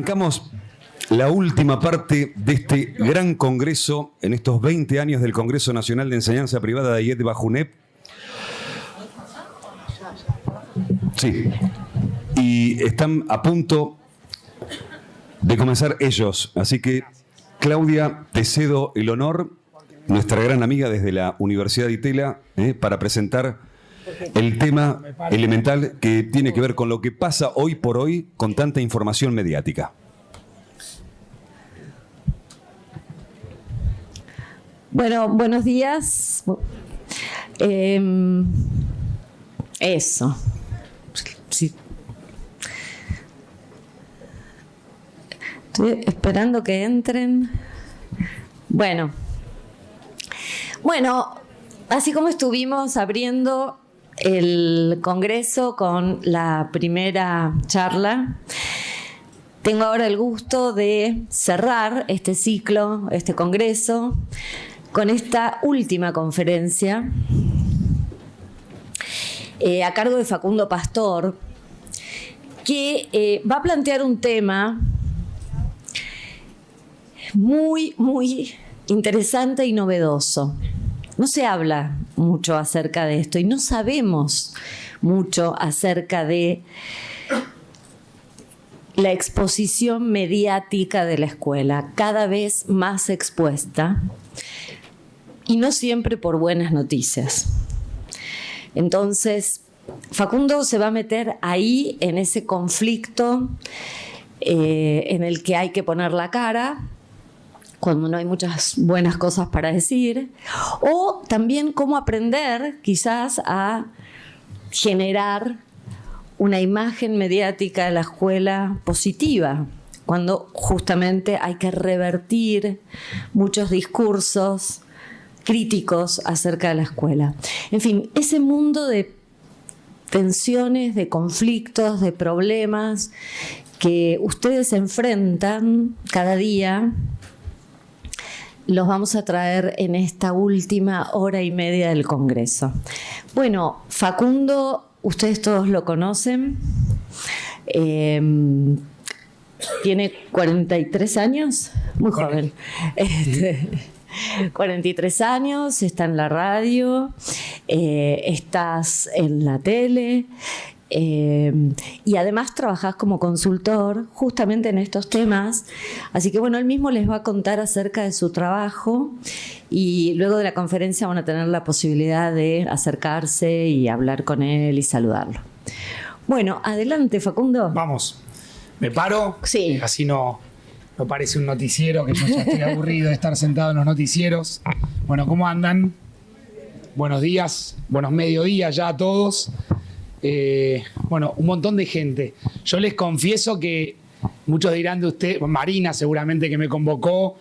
Arrancamos la última parte de este gran congreso en estos 20 años del Congreso Nacional de Enseñanza Privada de IED Bajo UNEP. Sí, y están a punto de comenzar ellos, así que Claudia, te cedo el honor, nuestra gran amiga desde la Universidad de Itela, para presentar el tema elemental que tiene que ver con lo que pasa hoy por hoy con tanta información mediática. Bueno, buenos días. Eso. Sí. Estoy esperando que entren. Bueno, así como estuvimos abriendo el Congreso con la primera charla, tengo ahora el gusto de cerrar este ciclo, este Congreso, con esta última conferencia a cargo de Facundo Pastor, que va a plantear un tema muy, muy interesante y novedoso. No se habla mucho acerca de esto y no sabemos mucho acerca de la exposición mediática de la escuela, cada vez más expuesta y no siempre por buenas noticias. Entonces, Facundo se va a meter ahí en ese conflicto en el que hay que poner la cara cuando no hay muchas buenas cosas para decir, o también cómo aprender quizás a generar una imagen mediática de la escuela positiva, cuando justamente hay que revertir muchos discursos críticos acerca de la escuela. En fin, ese mundo de tensiones, de conflictos, de problemas que ustedes enfrentan cada día, los vamos a traer en esta última hora y media del Congreso. Bueno, Facundo, ustedes todos lo conocen, tiene 43 años, muy joven. 43 años, está en la radio, estás en la tele y además trabajás como consultor justamente en estos temas. Así que bueno, él mismo les va a contar acerca de su trabajo y luego de la conferencia van a tener la posibilidad de acercarse y hablar con él y saludarlo. Bueno, adelante, Facundo. Vamos, me paro, sí. Así no parece un noticiero, que yo ya estoy aburrido de estar sentado en los noticieros. Bueno, ¿cómo andan? Buenos días, buenos mediodías ya a todos. Bueno, un montón de gente. Yo les confieso que muchos dirán de usted, Marina seguramente que me convocó,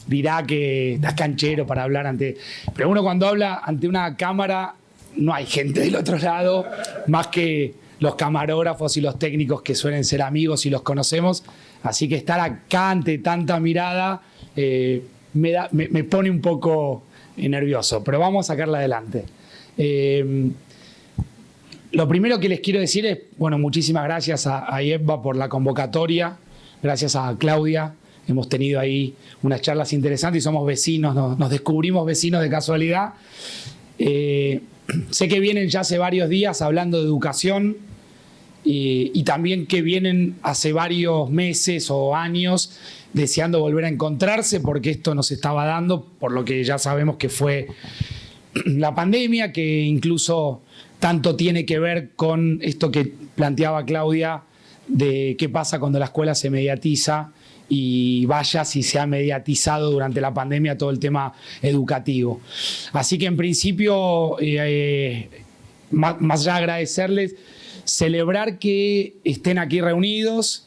dirá que estás canchero para hablar ante... Pero uno cuando habla ante una cámara no hay gente del otro lado, más que los camarógrafos y los técnicos que suelen ser amigos y los conocemos. Así que estar acá ante tanta mirada me pone un poco nervioso, pero vamos a sacarla adelante. Lo primero que les quiero decir es, bueno, muchísimas gracias a IEBBA por la convocatoria, gracias a Claudia, hemos tenido ahí unas charlas interesantes y somos vecinos, nos descubrimos vecinos de casualidad. Sé que vienen ya hace varios días hablando de educación y también que vienen hace varios meses o años deseando volver a encontrarse porque esto nos estaba dando, por lo que ya sabemos que fue la pandemia, que incluso tanto tiene que ver con esto que planteaba Claudia de qué pasa cuando la escuela se mediatiza y vaya si se ha mediatizado durante la pandemia todo el tema educativo. Así que en principio, más allá de agradecerles, celebrar que estén aquí reunidos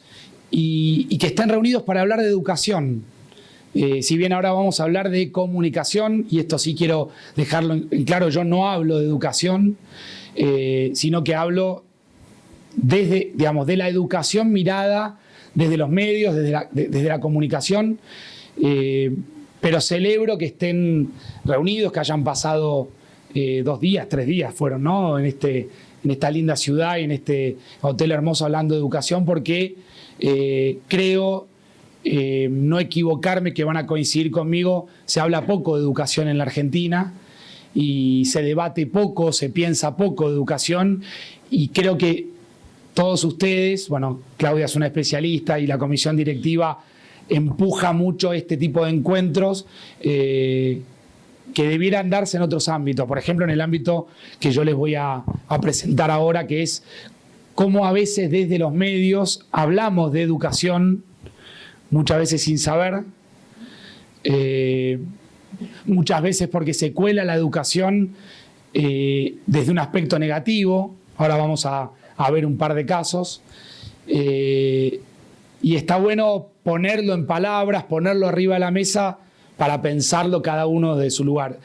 y que estén reunidos para hablar de educación. Si bien ahora vamos a hablar de comunicación, y esto sí quiero dejarlo en claro, yo no hablo de educación, sino que hablo desde, digamos, de la educación mirada desde los medios, desde la comunicación, pero celebro que estén reunidos, que hayan pasado 2 días, 3 días fueron, ¿no? En esta linda ciudad y en este hotel hermoso hablando de educación, porque creo no equivocarme, que van a coincidir conmigo, se habla poco de educación en la Argentina y se debate poco, se piensa poco de educación, y creo que todos ustedes, bueno, Claudia es una especialista y la comisión directiva empuja mucho este tipo de encuentros que debieran darse en otros ámbitos. Por ejemplo, en el ámbito que yo les voy a presentar ahora, que es cómo a veces desde los medios hablamos de educación, muchas veces sin saber, muchas veces porque se cuela la educación desde un aspecto negativo. Ahora vamos a ver un par de casos. Y está bueno ponerlo en palabras, ponerlo arriba de la mesa para pensarlo cada uno de su lugar,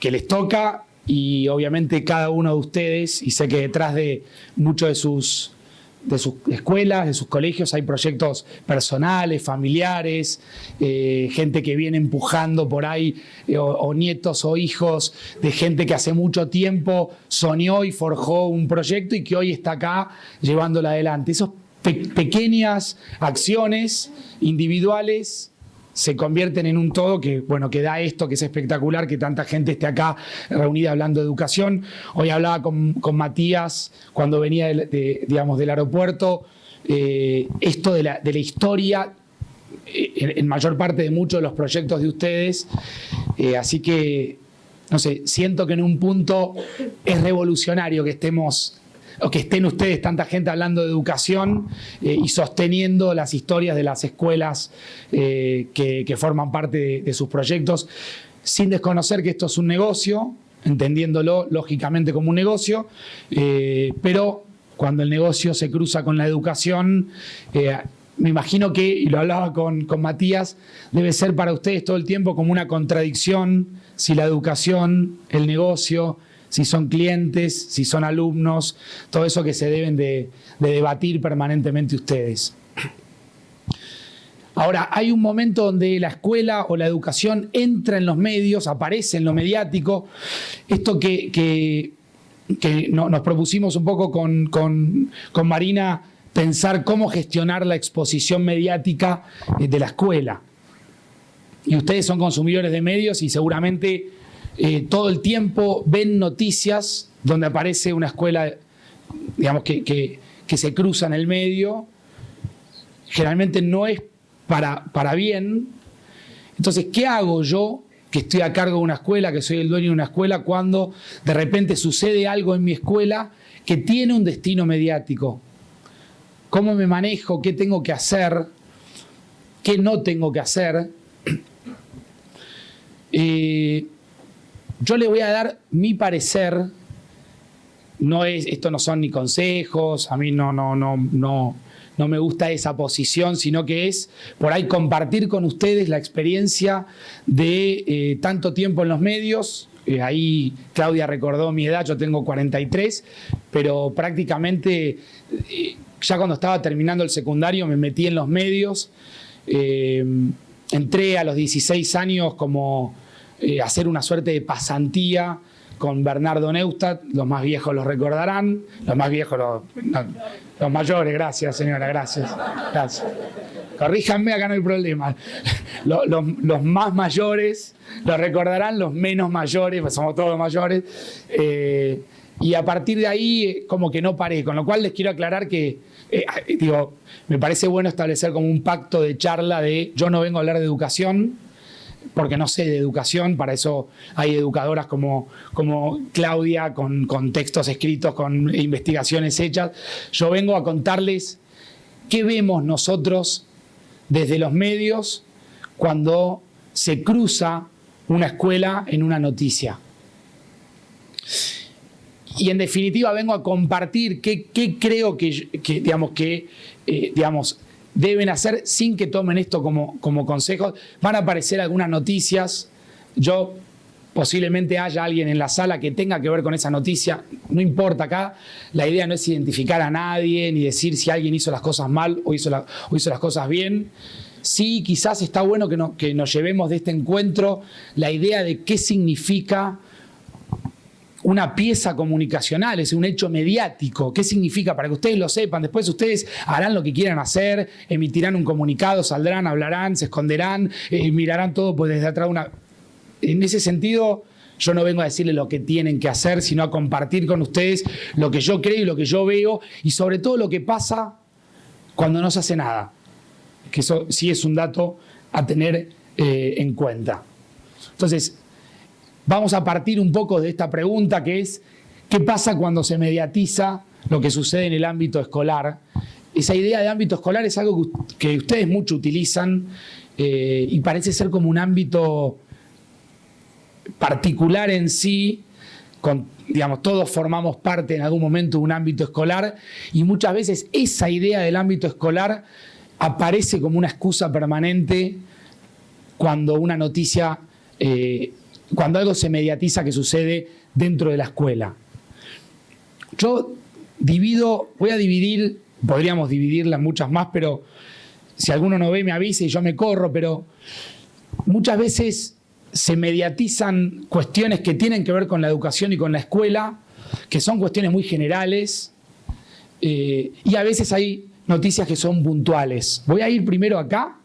que les toca, y obviamente cada uno de ustedes, y sé que detrás de muchos de sus escuelas, de sus colegios, hay proyectos personales, familiares, gente que viene empujando por ahí, o nietos o hijos de gente que hace mucho tiempo soñó y forjó un proyecto y que hoy está acá llevándolo adelante. Esos pequeñas acciones individuales se convierten en un todo que, bueno, que da esto, que es espectacular, que tanta gente esté acá reunida hablando de educación. Hoy hablaba con Matías cuando venía del aeropuerto, esto de la historia, en mayor parte de muchos de los proyectos de ustedes, así que, no sé, siento que en un punto es revolucionario que estemos, o que estén ustedes, tanta gente hablando de educación y sosteniendo las historias de las escuelas que forman parte de sus proyectos, sin desconocer que esto es un negocio, entendiéndolo lógicamente como un negocio, pero cuando el negocio se cruza con la educación, me imagino que, y lo hablaba con Matías, debe ser para ustedes todo el tiempo como una contradicción, si la educación, el negocio, si son clientes, si son alumnos, todo eso que se deben de debatir permanentemente ustedes. Ahora, hay un momento donde la escuela o la educación entra en los medios, aparece en lo mediático. Esto que nos propusimos un poco con Marina, pensar cómo gestionar la exposición mediática de la escuela. Y ustedes son consumidores de medios y seguramente todo el tiempo ven noticias donde aparece una escuela, digamos, que se cruza en el medio. Generalmente no es para bien. Entonces, ¿qué hago yo, que estoy a cargo de una escuela, que soy el dueño de una escuela, cuando de repente sucede algo en mi escuela que tiene un destino mediático? ¿Cómo me manejo? ¿Qué tengo que hacer? ¿Qué no tengo que hacer? Yo le voy a dar mi parecer. Esto no son ni consejos, a mí no me gusta esa posición, sino que es por ahí compartir con ustedes la experiencia de tanto tiempo en los medios. Ahí Claudia recordó mi edad, yo tengo 43, pero prácticamente ya cuando estaba terminando el secundario me metí en los medios. Entré a los 16 años como hacer una suerte de pasantía con Bernardo Neustadt. Los más viejos los recordarán, los más viejos, los mayores, gracias señora, gracias. Corríjanme, acá no hay problema. Los más mayores los recordarán, los menos mayores, pues somos todos mayores. Y a partir de ahí como que no paré, con lo cual les quiero aclarar que me parece bueno establecer como un pacto de charla de yo no vengo a hablar de educación, porque no sé de educación. Para eso hay educadoras como Claudia, con textos escritos, con investigaciones hechas. Yo vengo a contarles qué vemos nosotros desde los medios cuando se cruza una escuela en una noticia. Y en definitiva vengo a compartir qué creo que deben hacer sin que tomen esto como consejos. Van a aparecer algunas noticias. Yo posiblemente haya alguien en la sala que tenga que ver con esa noticia. No importa acá. La idea no es identificar a nadie ni decir si alguien hizo las cosas mal o hizo las cosas bien. Sí, quizás está bueno que nos llevemos de este encuentro la idea de qué significa una pieza comunicacional, es un hecho mediático. ¿Qué significa? Para que ustedes lo sepan, después ustedes harán lo que quieran hacer, emitirán un comunicado, saldrán, hablarán, se esconderán, mirarán todo pues desde atrás de una... En ese sentido, yo no vengo a decirles lo que tienen que hacer, sino a compartir con ustedes lo que yo creo y lo que yo veo, y sobre todo lo que pasa cuando no se hace nada. Que eso sí es un dato a tener en cuenta. Entonces, vamos a partir un poco de esta pregunta que es, ¿qué pasa cuando se mediatiza lo que sucede en el ámbito escolar? Esa idea de ámbito escolar es algo que ustedes mucho utilizan y parece ser como un ámbito particular en sí, digamos, todos formamos parte en algún momento de un ámbito escolar y muchas veces esa idea del ámbito escolar aparece como una excusa permanente cuando una noticia, cuando algo se mediatiza que sucede dentro de la escuela. Yo voy a dividir, podríamos dividirla en muchas más, pero si alguno no ve me avisa y yo me corro, pero muchas veces se mediatizan cuestiones que tienen que ver con la educación y con la escuela, que son cuestiones muy generales, y a veces hay noticias que son puntuales. Voy a ir primero acá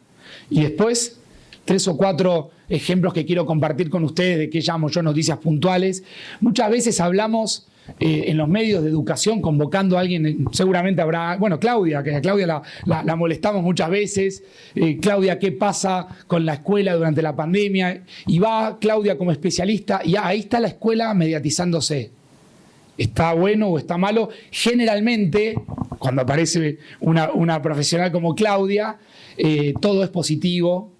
y después 3 o 4 ejemplos que quiero compartir con ustedes de qué llamo yo noticias puntuales. Muchas veces hablamos en los medios de educación convocando a alguien, seguramente habrá, bueno, Claudia, que a Claudia la molestamos muchas veces. Claudia, ¿qué pasa con la escuela durante la pandemia? Y va Claudia como especialista y ahí está la escuela mediatizándose. ¿Está bueno o está malo? Generalmente, cuando aparece una profesional como Claudia, todo es positivo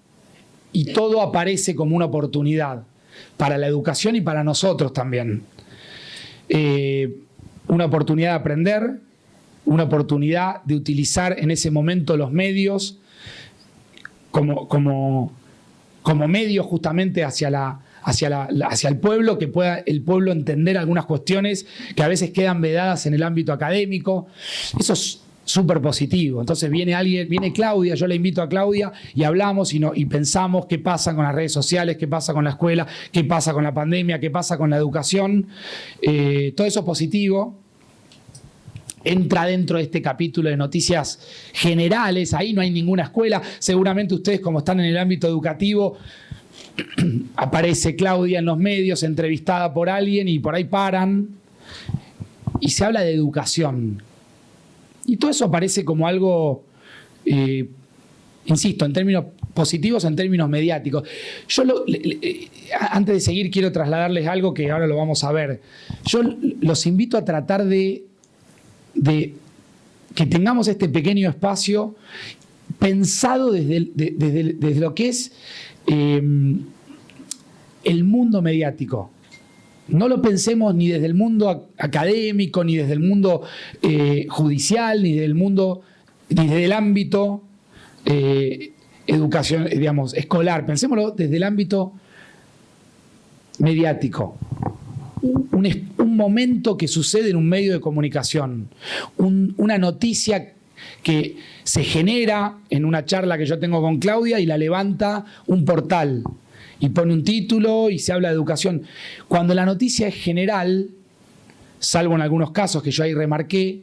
y todo aparece como una oportunidad para la educación y para nosotros también. Una oportunidad de aprender, una oportunidad de utilizar en ese momento los medios como medios justamente hacia el pueblo, que pueda el pueblo entender algunas cuestiones que a veces quedan vedadas en el ámbito académico. Eso es súper positivo. Entonces viene Claudia, yo la invito a Claudia y hablamos y pensamos qué pasa con las redes sociales, qué pasa con la escuela, qué pasa con la pandemia, qué pasa con la educación. Todo eso es positivo. Entra dentro de este capítulo de noticias generales, ahí no hay ninguna escuela. Seguramente ustedes, como están en el ámbito educativo, aparece Claudia en los medios entrevistada por alguien y por ahí paran y se habla de educación. Y todo eso aparece como algo, insisto, en términos positivos, en términos mediáticos. Yo, antes de seguir, quiero trasladarles algo que ahora lo vamos a ver. Yo los invito a tratar de que tengamos este pequeño espacio pensado desde lo que es el mundo mediático. No lo pensemos ni desde el mundo académico, ni desde el mundo judicial, ni desde el ámbito educación, digamos, escolar. Pensémoslo desde el ámbito mediático. Un momento que sucede en un medio de comunicación, una noticia que se genera en una charla que yo tengo con Claudia y la levanta un portal y pone un título y se habla de educación. Cuando la noticia es general, salvo en algunos casos que yo ahí remarqué,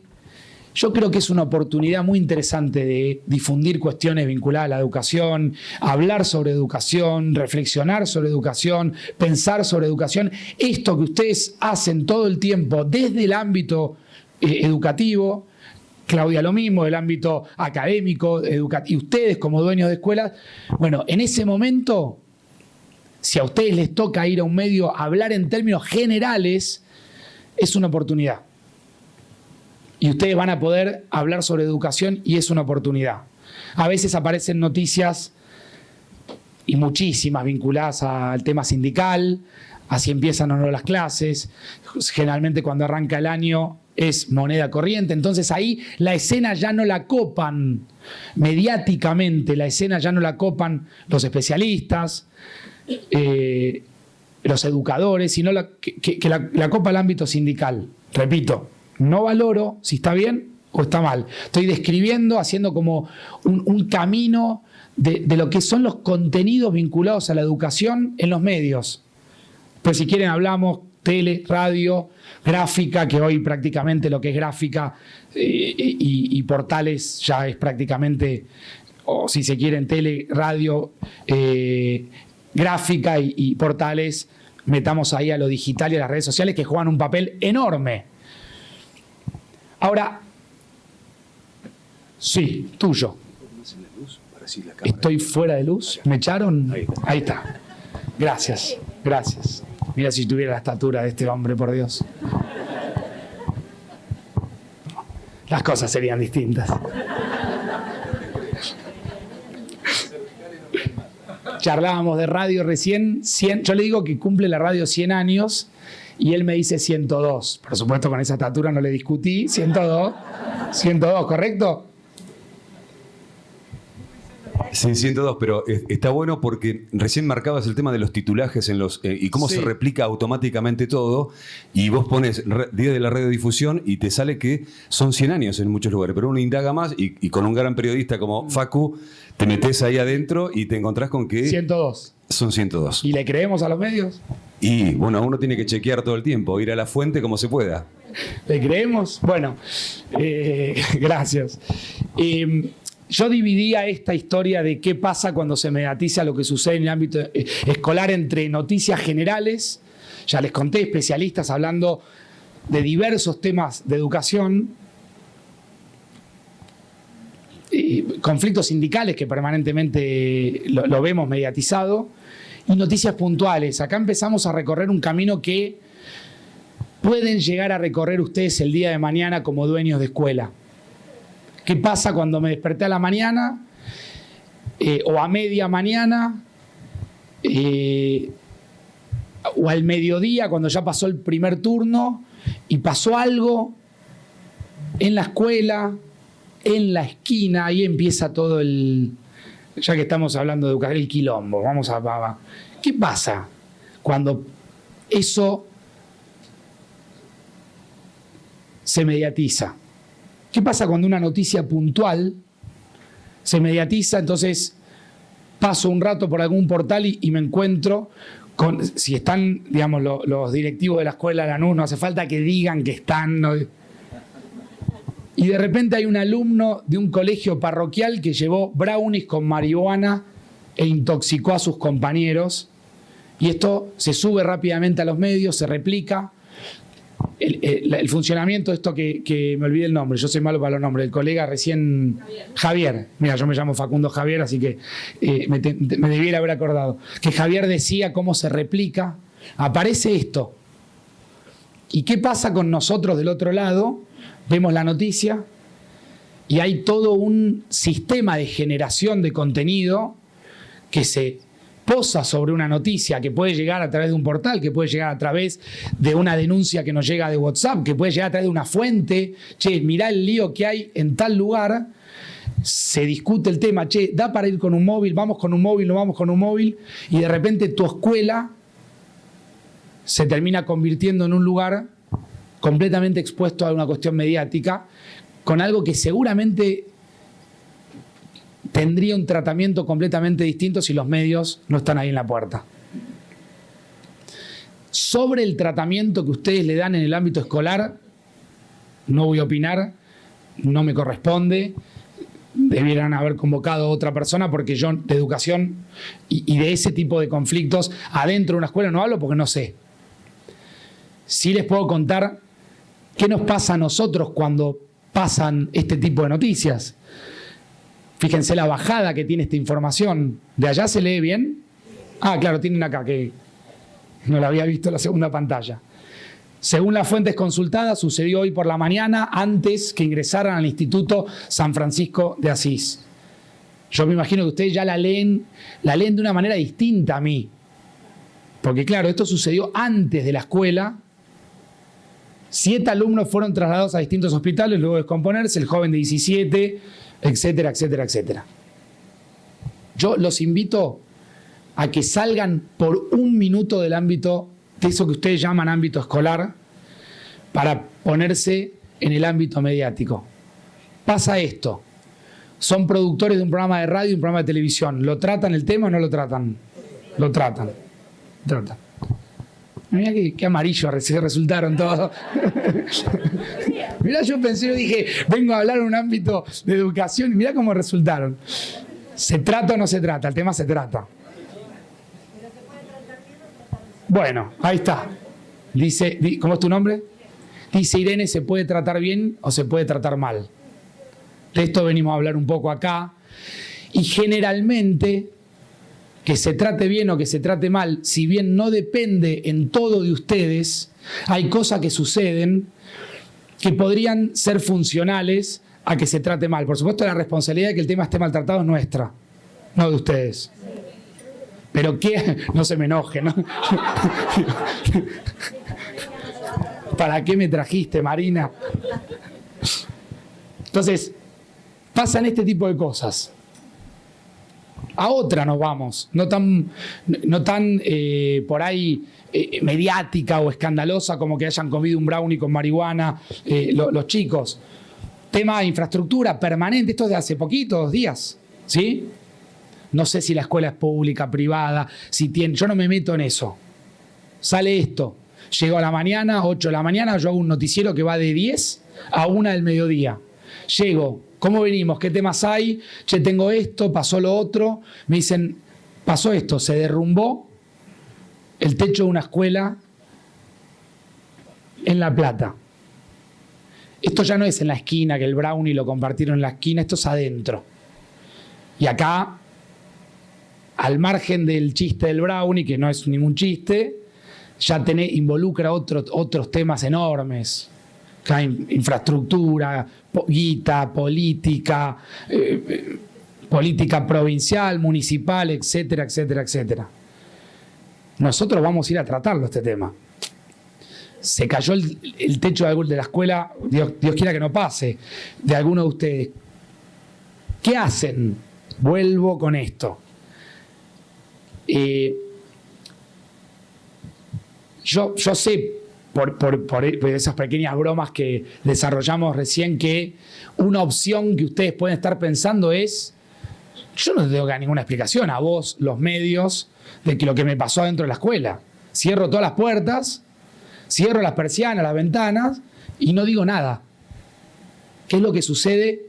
yo creo que es una oportunidad muy interesante de difundir cuestiones vinculadas a la educación, hablar sobre educación, reflexionar sobre educación, pensar sobre educación. Esto que ustedes hacen todo el tiempo desde el ámbito educativo, Claudia lo mismo, del ámbito académico, y ustedes como dueños de escuelas, bueno, en ese momento, si a ustedes les toca ir a un medio a hablar en términos generales, es una oportunidad. Y ustedes van a poder hablar sobre educación y es una oportunidad. A veces aparecen noticias, y muchísimas, vinculadas al tema sindical, así empiezan o no las clases. Generalmente cuando arranca el año es moneda corriente. Entonces ahí la escena ya no la copan mediáticamente, la escena ya no la copan los especialistas, los educadores, sino que la copa el ámbito sindical. Repito, no valoro si está bien o está mal. Estoy describiendo, haciendo como un camino de lo que son los contenidos vinculados a la educación en los medios. Pues si quieren hablamos tele, radio, gráfica, que hoy prácticamente lo que es gráfica y portales ya es prácticamente, o si se quiere en tele, radio, gráfica y portales, metamos ahí a lo digital y a las redes sociales que juegan un papel enorme. Ahora, sí, tuyo. ¿Estoy fuera de luz? ¿Me echaron? Ahí está. Gracias, gracias. Mira si tuviera la estatura de este hombre, por Dios. Las cosas serían distintas. Charlábamos de radio recién, yo le digo que cumple la radio 100 años y él me dice 102. Por supuesto, con esa estatura no le discutí. 102, 102, ¿correcto? Sí, 102, pero está bueno porque recién marcabas el tema de los titulajes y cómo se replica automáticamente todo, y vos pones Día de la Radiodifusión y te sale que son 100 años en muchos lugares, pero uno indaga más y con un gran periodista como Facu te metes ahí adentro y te encontrás con que 102. Son 102. ¿Y le creemos a los medios? Y bueno, uno tiene que chequear todo el tiempo, ir a la fuente como se pueda. ¿Le creemos? Bueno, gracias. Yo dividía esta historia de qué pasa cuando se mediatiza lo que sucede en el ámbito escolar entre noticias generales, ya les conté, especialistas hablando de diversos temas de educación, conflictos sindicales que permanentemente lo vemos mediatizado, y noticias puntuales. Acá empezamos a recorrer un camino que pueden llegar a recorrer ustedes el día de mañana como dueños de escuela. ¿Qué pasa cuando me desperté a la mañana o a media mañana o al mediodía cuando ya pasó el primer turno y pasó algo en la escuela, en la esquina? Ahí empieza todo ya que estamos hablando de educación, el quilombo. ¿Qué pasa cuando eso se mediatiza? ¿Qué pasa cuando una noticia puntual se mediatiza? Entonces paso un rato por algún portal y me encuentro con, si están, digamos, los directivos de la escuela Lanús, no hace falta que digan que están, ¿no? Y de repente hay un alumno de un colegio parroquial que llevó brownies con marihuana e intoxicó a sus compañeros, y esto se sube rápidamente a los medios, se replica. El funcionamiento de esto que me olvidé el nombre, yo soy malo para los nombres, el colega recién, Javier, mira, yo me llamo Facundo Javier, así que me debiera haber acordado, que Javier decía cómo se replica, aparece esto. ¿Y qué pasa con nosotros del otro lado? Vemos la noticia y hay todo un sistema de generación de contenido que se posa sobre una noticia que puede llegar a través de un portal, que puede llegar a través de una denuncia que nos llega de WhatsApp, que puede llegar a través de una fuente. Che, mirá el lío que hay en tal lugar, se discute el tema, che, da para ir con un móvil, vamos con un móvil, no vamos con un móvil, y de repente tu escuela se termina convirtiendo en un lugar completamente expuesto a una cuestión mediática, con algo que seguramente tendría un tratamiento completamente distinto si los medios no están ahí en la puerta. Sobre el tratamiento que ustedes le dan en el ámbito escolar, no voy a opinar, no me corresponde, debieran haber convocado a otra persona, porque yo de educación y de ese tipo de conflictos adentro de una escuela no hablo porque no sé. Sí les puedo contar qué nos pasa a nosotros cuando pasan este tipo de noticias. Fíjense la bajada que tiene esta información. ¿De allá se lee bien? Ah, claro, tienen acá, que no la había visto en la segunda pantalla. Según las fuentes consultadas, sucedió hoy por la mañana, antes que ingresaran al Instituto San Francisco de Asís. Yo me imagino que ustedes ya la leen de una manera distinta a mí. Porque claro, esto sucedió antes de la escuela. 7 alumnos fueron trasladados a distintos hospitales luego de descomponerse, el joven de 17, etcétera, etcétera, etcétera. Yo los invito a que salgan por un minuto del ámbito, de eso que ustedes llaman ámbito escolar, para ponerse en el ámbito mediático. Pasa esto. Son productores de un programa de radio y un programa de televisión. ¿Lo tratan el tema o no lo tratan? Lo tratan. Mirá qué amarillo resultaron todos. Mirá, yo pensé, yo dije, vengo a hablar en un ámbito de educación y mirá cómo resultaron. ¿Se trata o no se trata? El tema se trata. Bueno, ahí está. Dice, ¿cómo es tu nombre? Dice Irene, ¿se puede tratar bien o se puede tratar mal? De esto venimos a hablar un poco acá. Y generalmente, que se trate bien o que se trate mal, si bien no depende en todo de ustedes, hay cosas que suceden que podrían ser funcionales a que se trate mal. Por supuesto, la responsabilidad de que el tema esté maltratado es nuestra, no de ustedes. Pero ¿qué? No se me enoje, ¿no? ¿Para qué me trajiste, Marina? Entonces, pasan este tipo de cosas. A otra nos vamos, no tan por ahí mediática o escandalosa como que hayan comido un brownie con marihuana los chicos. Tema de infraestructura permanente, esto es de hace poquitos días, ¿sí? No sé si la escuela es pública, privada, si tiene, yo no me meto en eso. Sale esto, llego a la mañana, 8 de la mañana, yo hago un noticiero que va de 10 a 1 del mediodía. Llego, ¿cómo venimos? ¿Qué temas hay? Che, tengo esto, pasó lo otro. Me dicen, pasó esto, se derrumbó el techo de una escuela en La Plata. Esto ya no es en la esquina, que el brownie lo compartieron en la esquina, esto es adentro. Y acá, al margen del chiste del brownie, que no es ningún chiste, ya involucra otros temas enormes. Acá infraestructura, guita, política, política provincial, municipal, etcétera, etcétera, etcétera. Nosotros vamos a ir a tratarlo este tema. Se cayó el techo de la escuela, Dios quiera que no pase, de alguno de ustedes. ¿Qué hacen? Vuelvo con esto. Yo sé por esas pequeñas bromas que desarrollamos recién que una opción que ustedes pueden estar pensando es, yo no tengo que dar ninguna explicación a vos, los medios, de que lo que me pasó adentro de la escuela. Cierro todas las puertas, cierro las persianas, las ventanas y no digo nada. ¿Qué es lo que sucede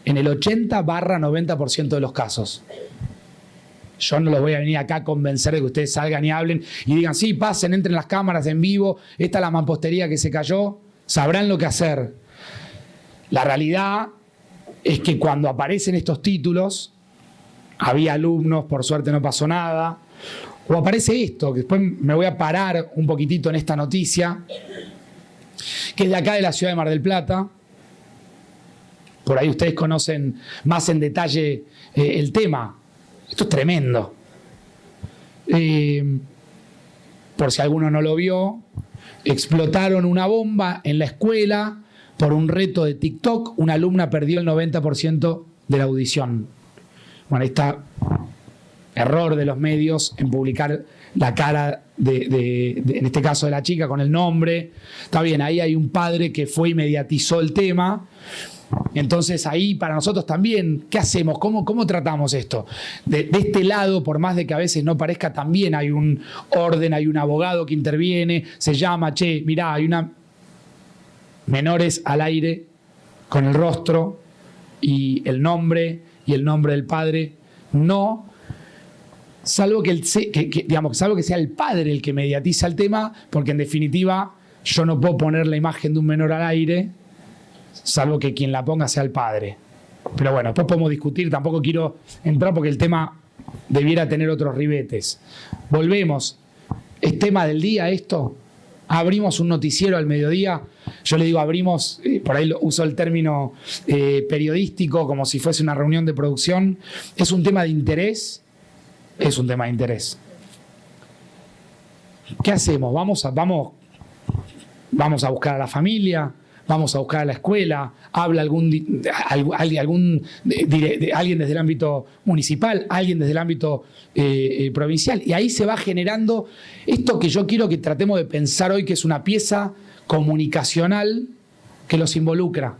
en el 80-90% de los casos? Yo no los voy a venir acá a convencer de que ustedes salgan y hablen y digan, sí, pasen, entren las cámaras en vivo, esta es la mampostería que se cayó, sabrán lo que hacer. La realidad es que cuando aparecen estos títulos, había alumnos, por suerte no pasó nada, o aparece esto, que después me voy a parar un poquitito en esta noticia, que es de acá de la ciudad de Mar del Plata. Por ahí ustedes conocen más en detalle el tema. Esto es tremendo. Por si alguno no lo vio, explotaron una bomba en la escuela por un reto de TikTok. Una alumna perdió el 90% de la audición. Bueno, ahí está error de los medios en publicar la cara en este caso de la chica con el nombre. Está bien, ahí hay un padre que fue y mediatizó el tema. Entonces ahí para nosotros también, ¿qué hacemos? ¿Cómo tratamos esto? De este lado, por más de que a veces no parezca, también hay un orden, hay un abogado que interviene, se llama, che, mirá, hay una menores al aire con el rostro y el nombre del padre, no, salvo salvo que sea el padre el que mediatiza el tema, porque en definitiva yo no puedo poner la imagen de un menor al aire, salvo que quien la ponga sea el padre. Pero bueno, después podemos discutir, tampoco quiero entrar porque el tema debiera tener otros ribetes. Volvemos. ¿Es tema del día esto? Abrimos un noticiero al mediodía. Yo le digo abrimos, por ahí uso el término periodístico como si fuese una reunión de producción. ¿Es un tema de interés? Es un tema de interés. ¿Qué hacemos? Vamos a buscar a la familia, vamos a buscar a la escuela, habla alguien desde el ámbito municipal, alguien desde el ámbito provincial, y ahí se va generando esto que yo quiero que tratemos de pensar hoy, que es una pieza comunicacional que los involucra.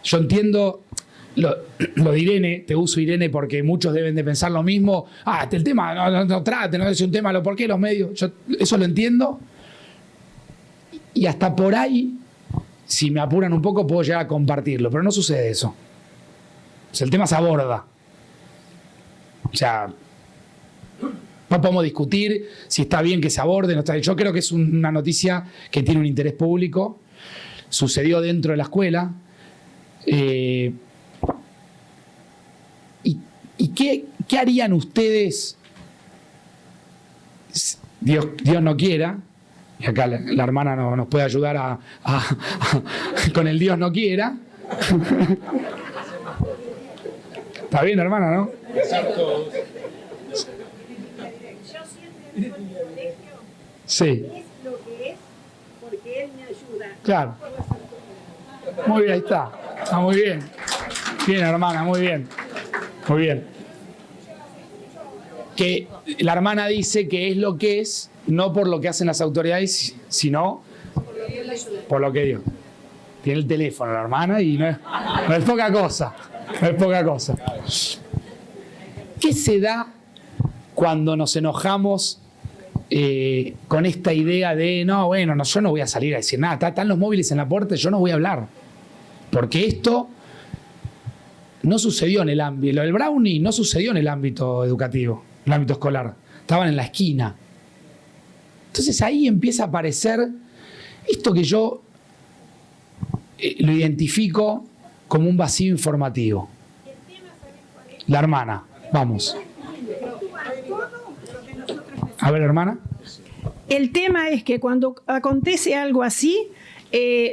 Yo entiendo lo de Irene, te uso Irene porque muchos deben de pensar lo mismo. El tema no trate, no es un tema, ¿por qué los medios? Yo eso lo entiendo, Y hasta por ahí, si me apuran un poco, puedo llegar a compartirlo, pero no sucede eso. O sea, el tema se aborda. O sea, no podemos discutir si está bien que se aborde, no está bien. Yo creo que es una noticia que tiene un interés público, sucedió dentro de la escuela. ¿Y qué harían ustedes? Dios no quiera, y acá la hermana nos puede ayudar con el Dios no quiera. Está bien, hermana, ¿no? Sí. Es lo que es porque Él me ayuda. Claro. Muy bien, ahí está. Está muy bien. Bien, hermana, muy bien. Muy bien. Que la hermana dice que es lo que es, no por lo que hacen las autoridades, sino por lo que Dios. Tiene el teléfono la hermana y no es poca cosa. No es poca cosa. ¿Qué se da cuando nos enojamos con esta idea de, no, bueno, no, yo no voy a salir a decir nada, están los móviles en la puerta, yo no voy a hablar? Porque esto no sucedió en el ámbito, lo del brownie no sucedió en el ámbito educativo, en el ámbito escolar, estaban en la esquina. Entonces ahí empieza a aparecer esto que yo lo identifico como un vacío informativo. La hermana, vamos. A ver, hermana. El tema es que cuando acontece algo así,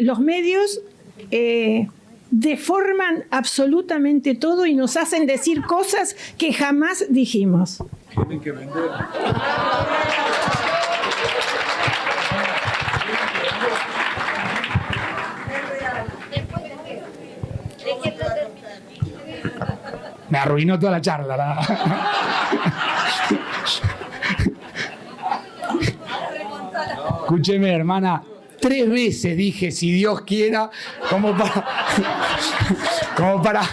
los medios deforman absolutamente todo y nos hacen decir cosas que jamás dijimos. Tienen que vender. Me arruinó toda la charla. Escúcheme, hermana. 3 veces dije, si Dios quiera, como para...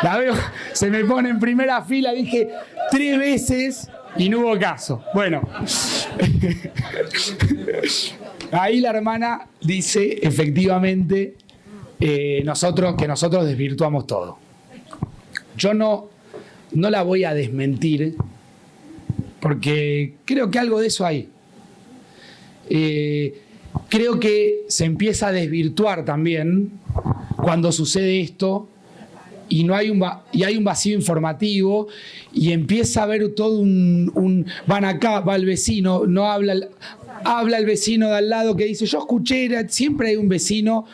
La veo, se me pone en primera fila, dije 3 veces y no hubo caso. Bueno. Ahí la hermana dice, efectivamente, que nosotros desvirtuamos todo. Yo no la voy a desmentir, porque creo que algo de eso hay. Creo que se empieza a desvirtuar también cuando sucede esto y hay un vacío informativo y empieza a haber todo van acá, va el vecino, no habla el vecino de al lado que dice, yo escuché, siempre hay un vecino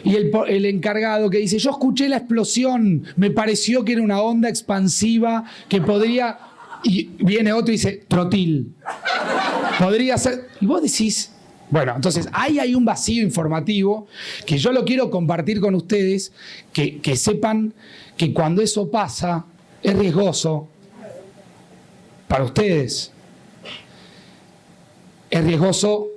y el encargado que dice, yo escuché la explosión, me pareció que era una onda expansiva que podría, y viene otro y dice, trotil, podría ser, y vos decís, bueno, entonces ahí hay un vacío informativo que yo lo quiero compartir con ustedes, que sepan que cuando eso pasa es riesgoso para ustedes. Es riesgoso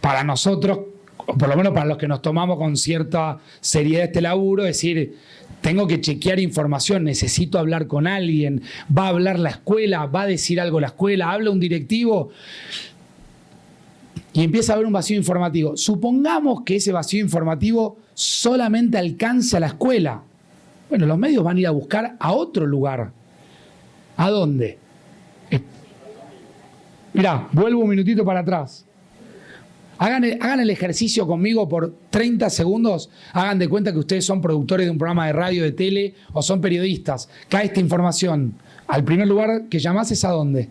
para nosotros, o por lo menos para los que nos tomamos con cierta seriedad este laburo, decir, tengo que chequear información, necesito hablar con alguien, va a hablar la escuela, va a decir algo la escuela, habla un directivo y empieza a haber un vacío informativo. Supongamos que ese vacío informativo solamente alcance a la escuela. Bueno, los medios van a ir a buscar a otro lugar. ¿A dónde? Mirá, vuelvo un minutito para atrás. Hagan el ejercicio conmigo por 30 segundos. Hagan de cuenta que ustedes son productores de un programa de radio, de tele, o son periodistas. Cae esta información. Al primer lugar que llamás es ¿a dónde?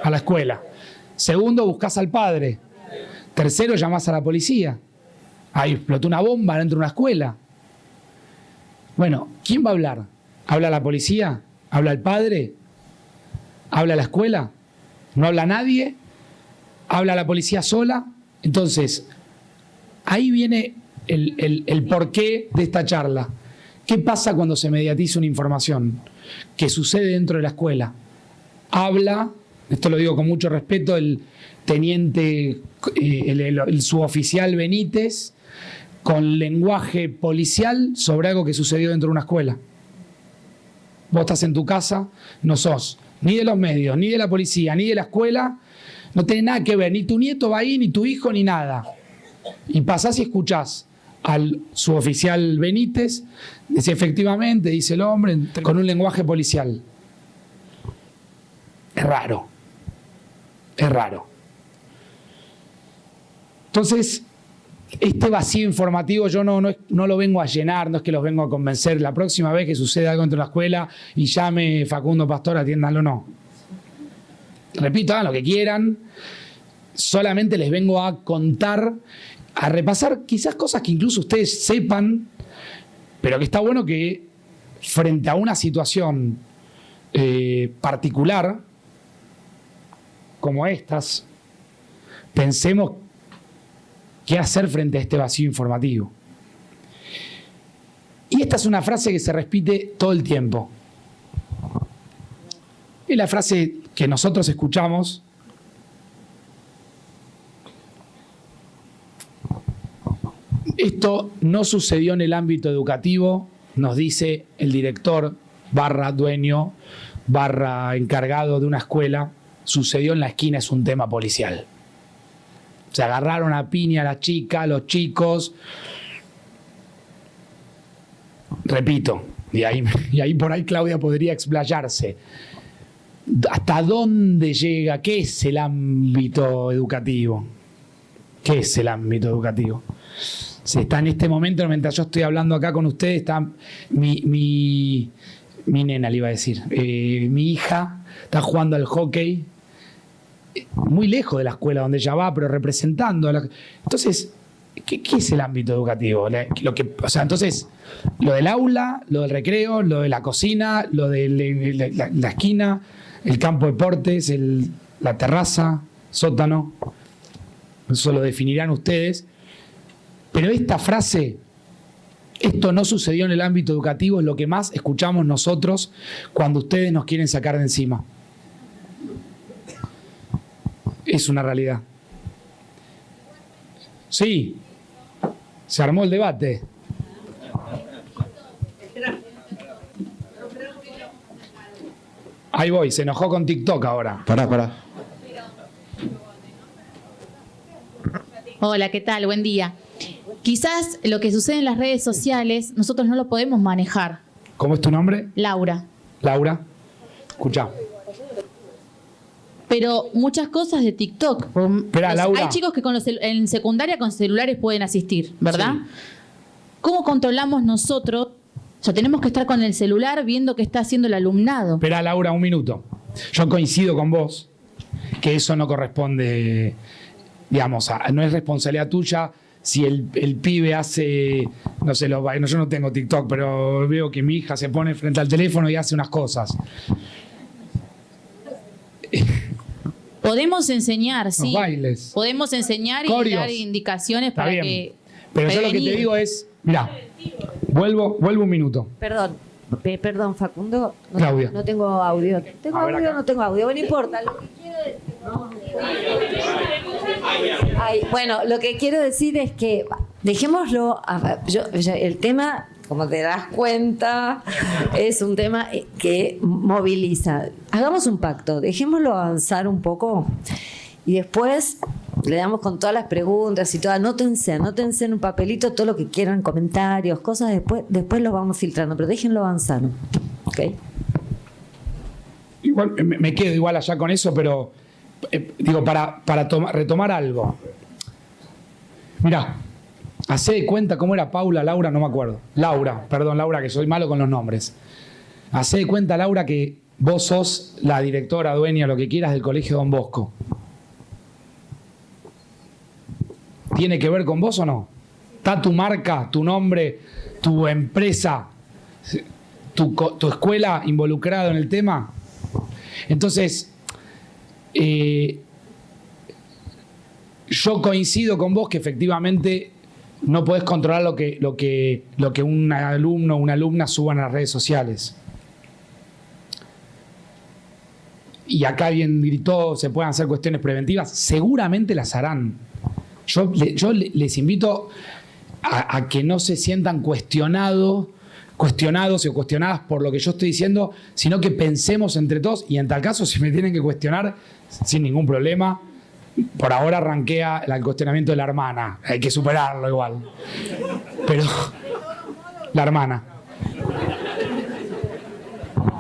A la escuela. Segundo, buscás al padre. Tercero, llamás a la policía. Ahí explotó una bomba dentro de una escuela. Bueno, ¿quién va a hablar? ¿Habla la policía? ¿Habla el padre? ¿Habla la escuela? ¿No habla nadie? ¿Habla la policía sola? Entonces, ahí viene el porqué de esta charla. ¿Qué pasa cuando se mediatiza una información que sucede dentro de la escuela? Habla, esto lo digo con mucho respeto, el teniente, el suboficial Benítez, con lenguaje policial sobre algo que sucedió dentro de una escuela. Vos estás en tu casa, no sos ni de los medios, ni de la policía, ni de la escuela, no tenés nada que ver, ni tu nieto va ahí, ni tu hijo, ni nada. Y pasás y escuchás al suboficial Benítez, dice efectivamente, dice el hombre, con un lenguaje policial. Es raro. Es raro. Entonces, este vacío informativo yo no lo vengo a llenar, no es que los vengo a convencer. La próxima vez que suceda algo dentro de la escuela y llame Facundo Pastor, atiéndanlo, no. Repito, hagan lo que quieran. Solamente les vengo a contar, a repasar quizás cosas que incluso ustedes sepan, pero que está bueno que frente a una situación particular como estas, pensemos qué hacer frente a este vacío informativo. Y esta es una frase que se repite todo el tiempo. Es la frase que nosotros escuchamos. Esto no sucedió en el ámbito educativo, nos dice el director / dueño / encargado de una escuela. Sucedió en la esquina, es un tema policial. Se agarraron a piña las chicas, los chicos. Repito, y ahí por ahí Claudia podría explayarse. ¿Hasta dónde llega? ¿Qué es el ámbito educativo? ¿Qué es el ámbito educativo? Se está en este momento, mientras yo estoy hablando acá con ustedes, está mi nena, le iba a decir. Mi hija está jugando al hockey muy lejos de la escuela donde ella va, pero representando. Entonces, ¿qué es el ámbito educativo? Entonces, lo del aula, lo del recreo, lo de la cocina, lo de la esquina, el campo de deportes, la terraza, sótano. Eso lo definirán ustedes. Pero esta frase, esto no sucedió en el ámbito educativo, es lo que más escuchamos nosotros cuando ustedes nos quieren sacar de encima. Es una realidad. Sí, se armó el debate. Ahí voy, se enojó con TikTok ahora. Pará. Hola, ¿qué tal? Buen día. Quizás lo que sucede en las redes sociales nosotros no lo podemos manejar. ¿Cómo es tu nombre? Laura. Laura, escucha. Pero muchas cosas de TikTok. Laura. Hay chicos que en secundaria con celulares pueden asistir, ¿verdad? Sí. ¿Cómo controlamos nosotros? O sea, tenemos que estar con el celular viendo qué está haciendo el alumnado. Espera, Laura, un minuto. Yo coincido con vos que eso no corresponde, digamos, no es responsabilidad tuya. Si el pibe hace, no sé, yo no tengo TikTok, pero veo que mi hija se pone frente al teléfono y hace unas cosas. Podemos enseñar, sí. Bailes. Podemos enseñar Corios. y dar indicaciones Está para bien. que... Pero yo lo que te digo es, mirá, vuelvo un minuto. Perdón, Facundo. Claudia. No tengo audio. ¿Tengo A ver audio o acá. no tengo audio? Bueno, no importa. Lo que quiero lo que quiero decir es que dejémoslo. El tema, como te das cuenta, es un tema que moviliza. Hagamos un pacto, dejémoslo avanzar un poco y después le damos con todas las preguntas y todo. Anótense en un papelito todo lo que quieran, comentarios, cosas, después los vamos filtrando, pero déjenlo avanzar. ¿Ok? Igual me quedo igual allá con eso, pero digo, para retomar algo. Mirá, hacé de cuenta cómo era Paula, Laura, no me acuerdo. Laura, que soy malo con los nombres. Hacé de cuenta, Laura, que vos sos la directora, dueña, lo que quieras, del Colegio Don Bosco. ¿Tiene que ver con vos o no? ¿Está tu marca, tu nombre, tu empresa, tu escuela involucrada en el tema? Entonces, yo coincido con vos que efectivamente no podés controlar lo que un alumno o una alumna suban a las redes sociales. Y acá alguien gritó, se pueden hacer cuestiones preventivas. Seguramente las harán. Yo les invito a que no se sientan cuestionados o cuestionadas por lo que yo estoy diciendo, sino que pensemos entre todos, y en tal caso, si me tienen que cuestionar, sin ningún problema, Por ahora ranquea el cuestionamiento de la hermana. Hay que superarlo igual. Pero la hermana.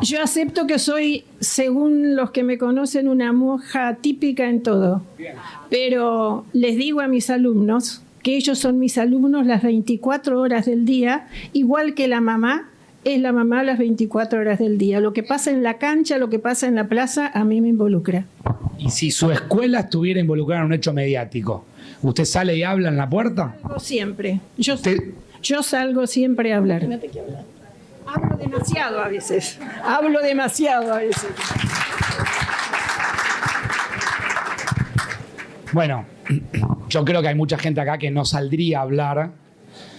Yo acepto que soy, según los que me conocen, una monja típica en todo. Pero les digo a mis alumnos que ellos son mis alumnos las 24 horas del día, igual que la mamá es la mamá las 24 horas del día. Lo que pasa en la cancha, lo que pasa en la plaza, a mí me involucra. Y si su escuela estuviera involucrada en un hecho mediático, ¿usted sale y habla en la puerta? Salgo siempre. Yo salgo siempre a hablar. Hablo demasiado a veces. Bueno, yo creo que hay mucha gente acá que no saldría a hablar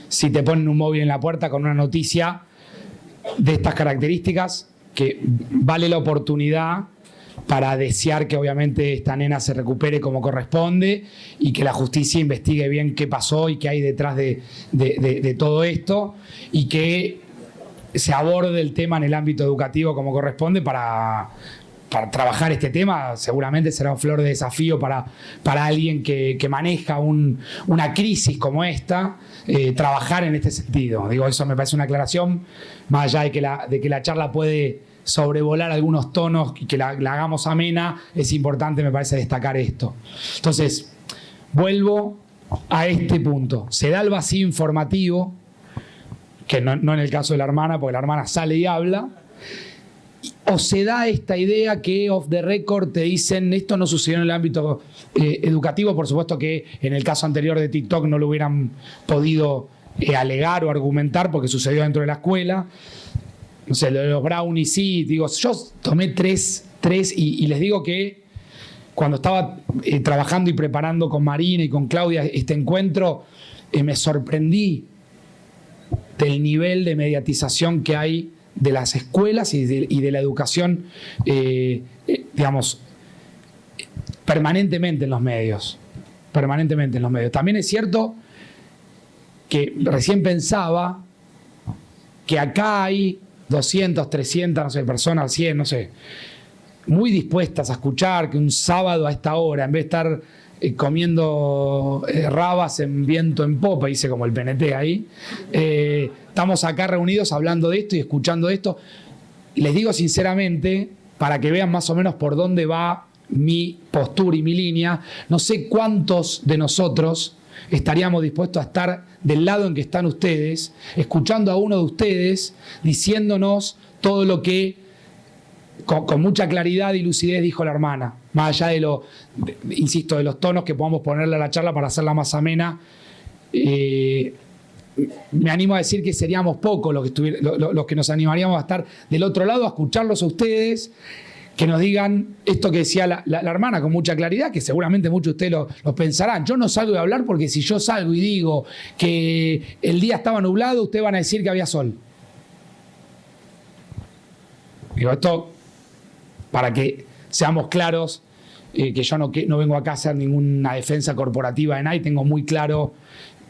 si te ponen un móvil en la puerta con una noticia de estas características, que vale la oportunidad para desear que obviamente esta nena se recupere como corresponde y que la justicia investigue bien qué pasó y qué hay detrás de todo esto, y que se aborde el tema en el ámbito educativo como corresponde para trabajar este tema. Seguramente será un flor de desafío para alguien que maneja una crisis como esta, trabajar en este sentido. Digo, eso me parece una aclaración, más allá de que la charla puede sobrevolar algunos tonos y que la hagamos amena. Es importante, me parece, destacar esto. Entonces, vuelvo a este punto. Se da el vacío informativo, que no en el caso de la hermana, porque la hermana sale y habla, o se da esta idea que off the record te dicen esto no sucedió en el ámbito educativo. Por supuesto que en el caso anterior de TikTok no lo hubieran podido alegar o argumentar porque sucedió dentro de la escuela. No sé, lo de los brownies sí, digo, yo tomé tres y les digo que cuando estaba trabajando y preparando con Marina y con Claudia este encuentro, me sorprendí del nivel de mediatización que hay de las escuelas y de la educación, digamos, permanentemente en los medios. También es cierto que recién pensaba que acá hay 200, 300, no sé, personas, 100, no sé, muy dispuestas a escuchar que un sábado a esta hora, en vez de estar comiendo rabas en viento en popa, hice como el PNT ahí, estamos acá reunidos hablando de esto y escuchando esto. Les digo sinceramente, para que vean más o menos por dónde va mi postura y mi línea, no sé cuántos de nosotros estaríamos dispuestos a estar del lado en que están ustedes, escuchando a uno de ustedes diciéndonos todo lo que con mucha claridad y lucidez dijo la hermana, más allá insisto, de los tonos que podamos ponerle a la charla para hacerla más amena. Me animo a decir que seríamos pocos los que nos animaríamos a estar del otro lado, a escucharlos a ustedes, que nos digan esto que decía la hermana con mucha claridad, que seguramente muchos de ustedes lo pensarán. Yo no salgo de hablar porque si yo salgo y digo que el día estaba nublado, ustedes van a decir que había sol. Digo, esto para que seamos claros, que yo no vengo acá a hacer ninguna defensa corporativa de nadie, tengo muy claro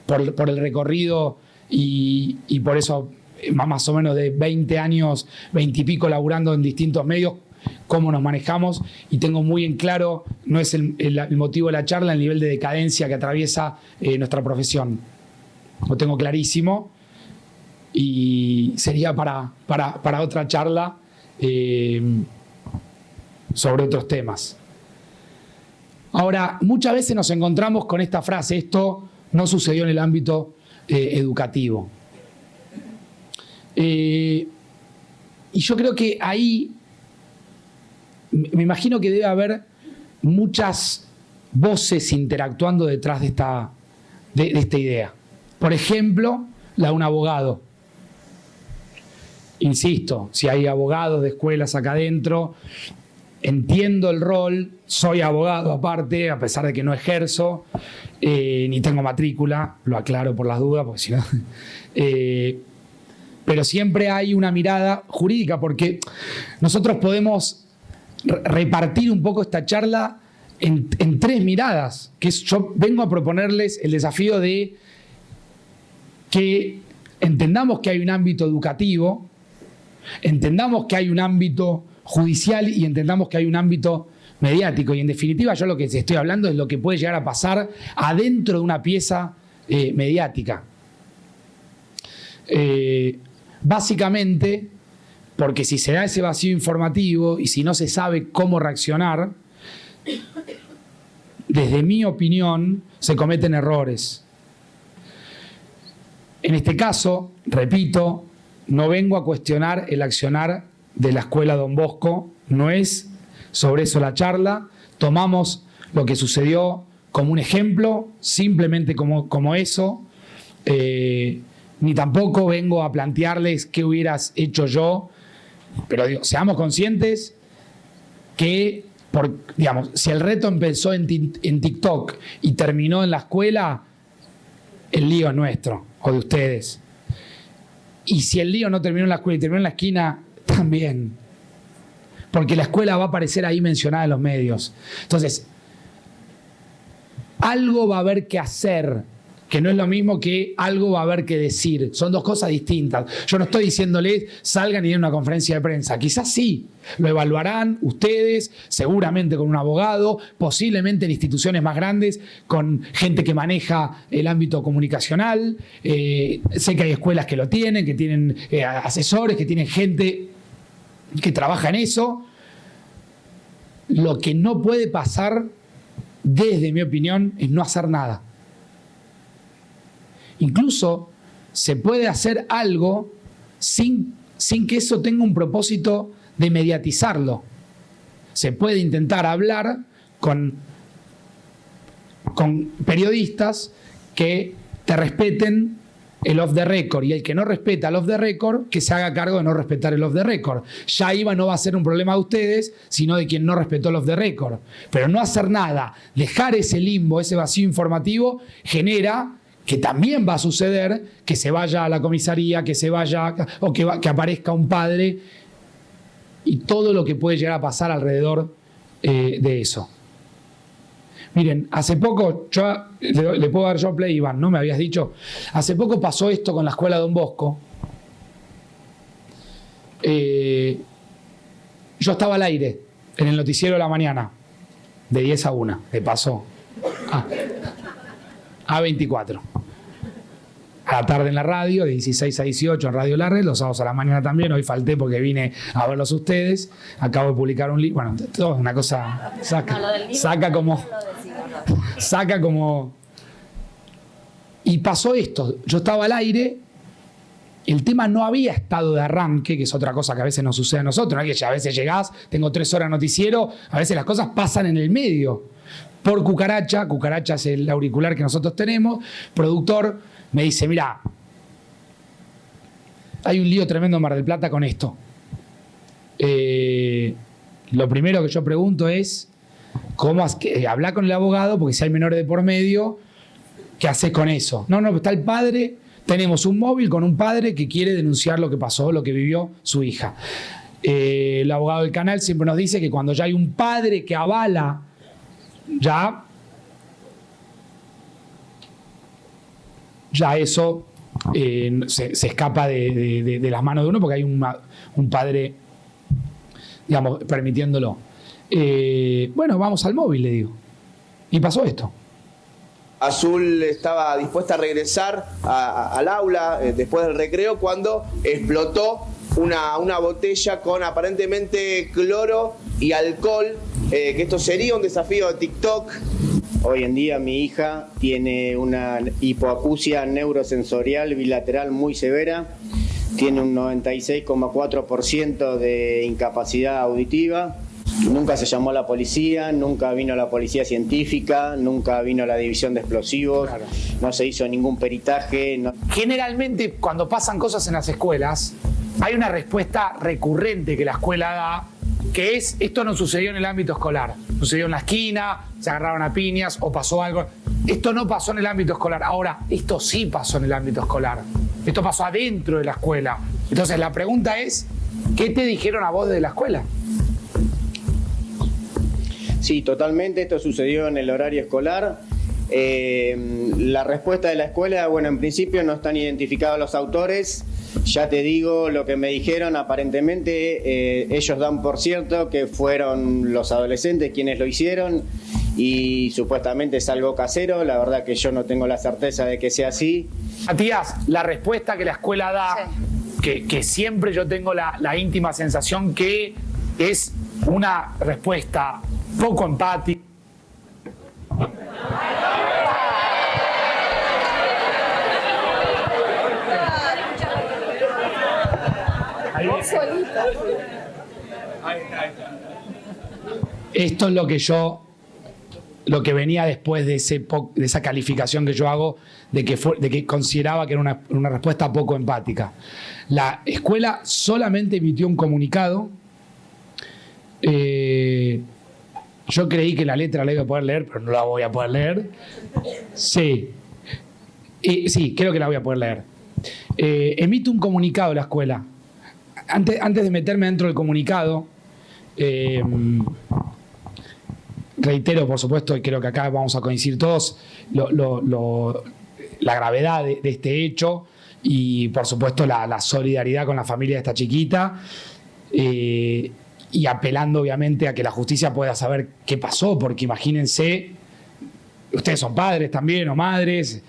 por el recorrido y por eso más o menos de 20 años, 20 y pico laburando en distintos medios, cómo nos manejamos, y tengo muy en claro, no es el motivo de la charla, el nivel de decadencia que atraviesa nuestra profesión. Lo tengo clarísimo y sería para otra charla sobre otros temas. Ahora, muchas veces nos encontramos con esta frase: esto no sucedió en el ámbito educativo. Y yo creo que ahí me imagino que debe haber muchas voces interactuando detrás de esta idea. Por ejemplo, la de un abogado. Insisto, si hay abogados de escuelas acá adentro, entiendo el rol, soy abogado aparte, a pesar de que no ejerzo, ni tengo matrícula, lo aclaro por las dudas, porque si no... pero siempre hay una mirada jurídica, porque nosotros podemos repartir un poco esta charla en tres miradas, que yo vengo a proponerles el desafío de que entendamos que hay un ámbito educativo, entendamos que hay un ámbito judicial y entendamos que hay un ámbito mediático. Y en definitiva, yo lo que estoy hablando es lo que puede llegar a pasar adentro de una pieza mediática. Básicamente, porque si se da ese vacío informativo y si no se sabe cómo reaccionar, desde mi opinión, se cometen errores. En este caso, repito, no vengo a cuestionar el accionar de la Escuela Don Bosco, no es sobre eso la charla, tomamos lo que sucedió como un ejemplo, simplemente como eso, ni tampoco vengo a plantearles qué hubieras hecho yo, pero digo, seamos conscientes que, digamos, si el reto empezó en TikTok y terminó en la escuela, el lío es nuestro o de ustedes. Y si el lío no terminó en la escuela y terminó en la esquina, también. Porque la escuela va a aparecer ahí mencionada en los medios. Entonces, algo va a haber que hacer, que no es lo mismo que algo va a haber que decir. Son dos cosas distintas. Yo no estoy diciéndoles salgan y den una conferencia de prensa. Quizás sí, lo evaluarán ustedes, seguramente con un abogado, posiblemente en instituciones más grandes, con gente que maneja el ámbito comunicacional. Sé que hay escuelas que lo tienen, que tienen asesores, que tienen gente que trabaja en eso. Lo que no puede pasar, desde mi opinión, es no hacer nada. Incluso se puede hacer algo sin que eso tenga un propósito de mediatizarlo. Se puede intentar hablar con periodistas que te respeten el off the record, y el que no respeta el off the record, que se haga cargo de no respetar el off the record. Ya no va a ser un problema de ustedes, sino de quien no respetó el off the record. Pero no hacer nada, dejar ese limbo, ese vacío informativo, genera que también va a suceder que se vaya a la comisaría, que se vaya, o que aparezca un padre, y todo lo que puede llegar a pasar alrededor de eso. Miren, hace poco, le puedo dar yo play, Iván, ¿no? Me habías dicho. Hace poco pasó esto con la Escuela Don Bosco. Yo estaba al aire en el noticiero de la mañana, de 10 a 1, le pasó. A 24. A la tarde en la radio, de 16 a 18 en Radio La Red, los sábados a la mañana también. Hoy falté porque vine a verlos a ustedes. Acabo de publicar un libro. Bueno, todo es una cosa. Saca como. Y pasó esto. Yo estaba al aire. El tema no había estado de arranque, que es otra cosa que a veces nos sucede a nosotros. No es que a veces llegás, tengo 3 horas de noticiero, a veces las cosas pasan en el medio. Por cucaracha es el auricular que nosotros tenemos, productor me dice, mira, hay un lío tremendo en Mar del Plata con esto. Lo primero que yo pregunto es, ¿cómo hablar con el abogado? Porque si hay menores de por medio, ¿qué haces con eso? No, está el padre, tenemos un móvil con un padre que quiere denunciar lo que pasó, lo que vivió su hija. El abogado del canal siempre nos dice que cuando ya hay un padre que avala, ya eso se escapa de las manos de uno, porque hay un padre, digamos, permitiéndolo. Bueno, vamos al móvil, le digo. Y pasó esto. Azul estaba dispuesta a regresar al aula después del recreo cuando explotó una botella con aparentemente cloro y alcohol, que esto sería un desafío de TikTok. Hoy en día mi hija tiene una hipoacusia neurosensorial bilateral muy severa, tiene un 96,4% de incapacidad auditiva. Nunca se llamó a la policía, nunca vino la policía científica, nunca vino la división de explosivos, claro. No se hizo ningún peritaje. No. Generalmente cuando pasan cosas en las escuelas, hay una respuesta recurrente que la escuela da, que es, esto no sucedió en el ámbito escolar, sucedió en la esquina, se agarraron a piñas o pasó algo. Esto no pasó en el ámbito escolar. Ahora, esto sí pasó en el ámbito escolar. Esto pasó adentro de la escuela. Entonces la pregunta es, ¿qué te dijeron a vos de la escuela? Sí, totalmente, esto sucedió en el horario escolar. La respuesta de la escuela, bueno, en principio no están identificados los autores. Ya te digo lo que me dijeron, aparentemente ellos dan por cierto que fueron los adolescentes quienes lo hicieron y supuestamente es algo casero. La verdad que yo no tengo la certeza de que sea así. Matías, la respuesta que la escuela da, que siempre yo tengo la íntima sensación que es una respuesta poco empática. Esto es lo que venía después de esa calificación que yo hago de que consideraba que era una respuesta poco empática. La escuela solamente emitió un comunicado. Yo creí que la letra la iba a poder leer, pero no la voy a poder leer. Sí. Sí, creo que la voy a poder leer. Emite un comunicado la escuela. Antes de meterme dentro del comunicado, reitero, por supuesto, y creo que acá vamos a coincidir todos, la gravedad de este hecho y, por supuesto, la solidaridad con la familia de esta chiquita y apelando, obviamente, a que la justicia pueda saber qué pasó, porque imagínense, ustedes son padres también o madres,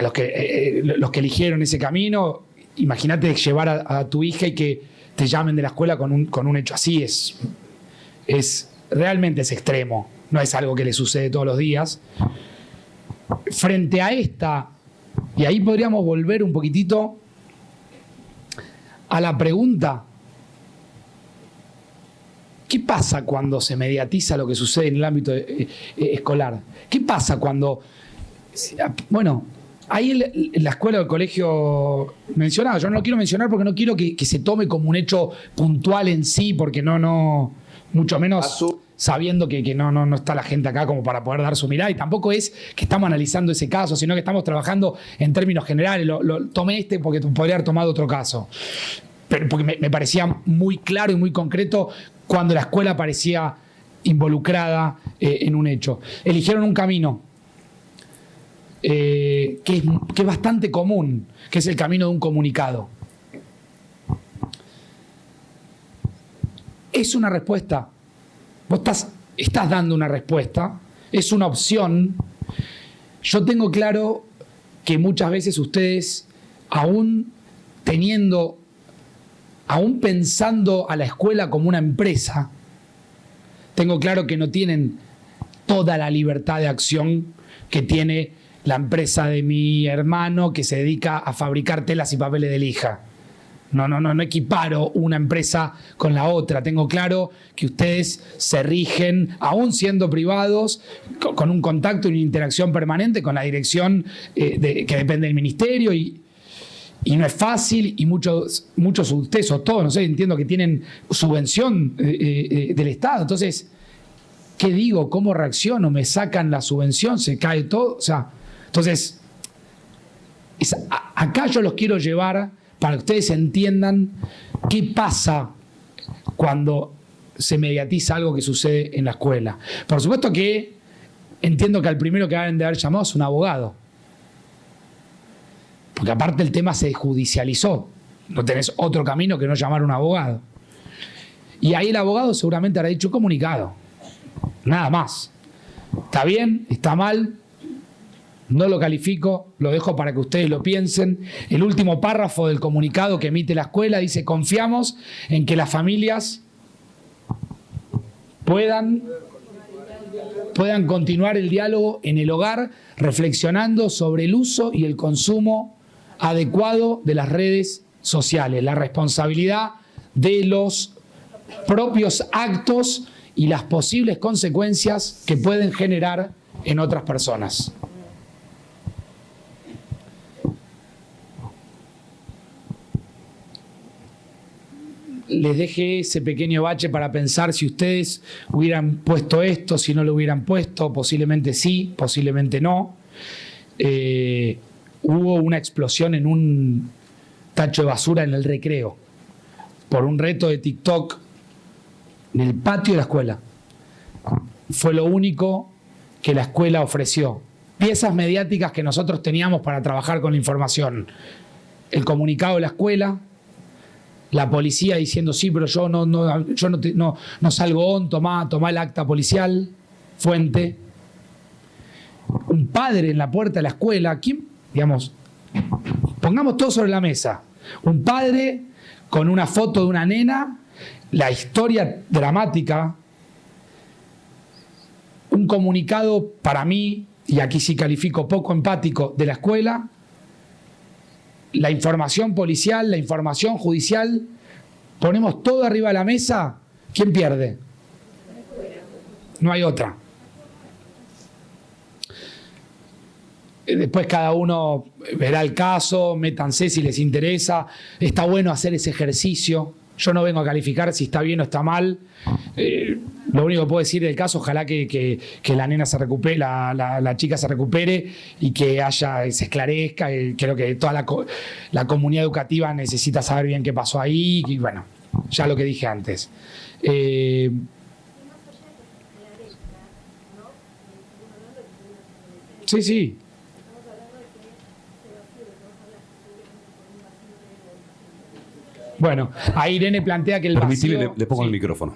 los que eligieron ese camino, imagínate llevar a tu hija y que te llamen de la escuela con un hecho así, realmente es extremo. No es algo que le sucede todos los días. Frente a esta, y ahí podríamos volver un poquitito a la pregunta, ¿qué pasa cuando se mediatiza lo que sucede en el ámbito escolar? ¿Qué pasa cuando, bueno, ahí en la escuela o el colegio mencionado, yo no lo quiero mencionar porque no quiero que se tome como un hecho puntual en sí, porque no mucho menos sabiendo que no está la gente acá como para poder dar su mirada, y tampoco es que estamos analizando ese caso, sino que estamos trabajando en términos generales. Tomé porque podría haber tomado otro caso, pero porque me parecía muy claro y muy concreto cuando la escuela parecía involucrada en un hecho. Eligieron un camino que es bastante común, que es el camino de un comunicado. Es una respuesta. Vos estás dando una respuesta, es una opción. Yo tengo claro que muchas veces ustedes, aún pensando a la escuela como una empresa, tengo claro que no tienen toda la libertad de acción que tiene la empresa de mi hermano que se dedica a fabricar telas y papeles de lija. No equiparo una empresa con la otra. Tengo claro que ustedes se rigen, aún siendo privados, con un contacto y una interacción permanente con la dirección que depende del ministerio y no es fácil, y muchos de ustedes, o todos, no sé, entiendo que tienen subvención del Estado. Entonces, ¿qué digo? ¿Cómo reacciono? ¿Me sacan la subvención? ¿Se cae todo? O sea, entonces, acá yo los quiero llevar para que ustedes entiendan qué pasa cuando se mediatiza algo que sucede en la escuela. Por supuesto que entiendo que al primero que deben de haber llamado es un abogado, porque aparte el tema se judicializó. No tenés otro camino que no llamar a un abogado. Y ahí el abogado seguramente habrá dicho comunicado. Nada más. ¿Está bien? ¿Está mal? No lo califico, lo dejo para que ustedes lo piensen. El último párrafo del comunicado que emite la escuela dice: confiamos en que las familias puedan continuar el diálogo en el hogar, reflexionando sobre el uso y el consumo adecuado de las redes sociales, la responsabilidad de los propios actos y las posibles consecuencias que pueden generar en otras personas. Les dejé ese pequeño bache para pensar si ustedes hubieran puesto esto, si no lo hubieran puesto, posiblemente sí, posiblemente no. Hubo una explosión en un tacho de basura en el recreo por un reto de TikTok en el patio de la escuela. Fue lo único que la escuela ofreció. Piezas mediáticas que nosotros teníamos para trabajar con la información. el comunicado de la escuela, la policía diciendo sí, pero yo no salgo on, tomá el acta policial, fuente. Un padre en la puerta de la escuela, ¿quién? Digamos, pongamos todo sobre la mesa. Un padre con una foto de una nena, la historia dramática, un comunicado para mí, y aquí sí califico poco empático, de la escuela, la información policial, la información judicial, ponemos todo arriba de la mesa, ¿quién pierde? No hay otra. Después cada uno verá el caso, métanse si les interesa. Está bueno hacer ese ejercicio. Yo no vengo a calificar si está bien o está mal. Lo único que puedo decir del caso, ojalá que la nena se recupere, la chica se recupere y que se esclarezca. Creo que toda la comunidad educativa necesita saber bien qué pasó ahí. Y bueno, ya lo que dije antes. Sí. Bueno, ahí Irene plantea que el Permitile, vacío... le pongo el micrófono.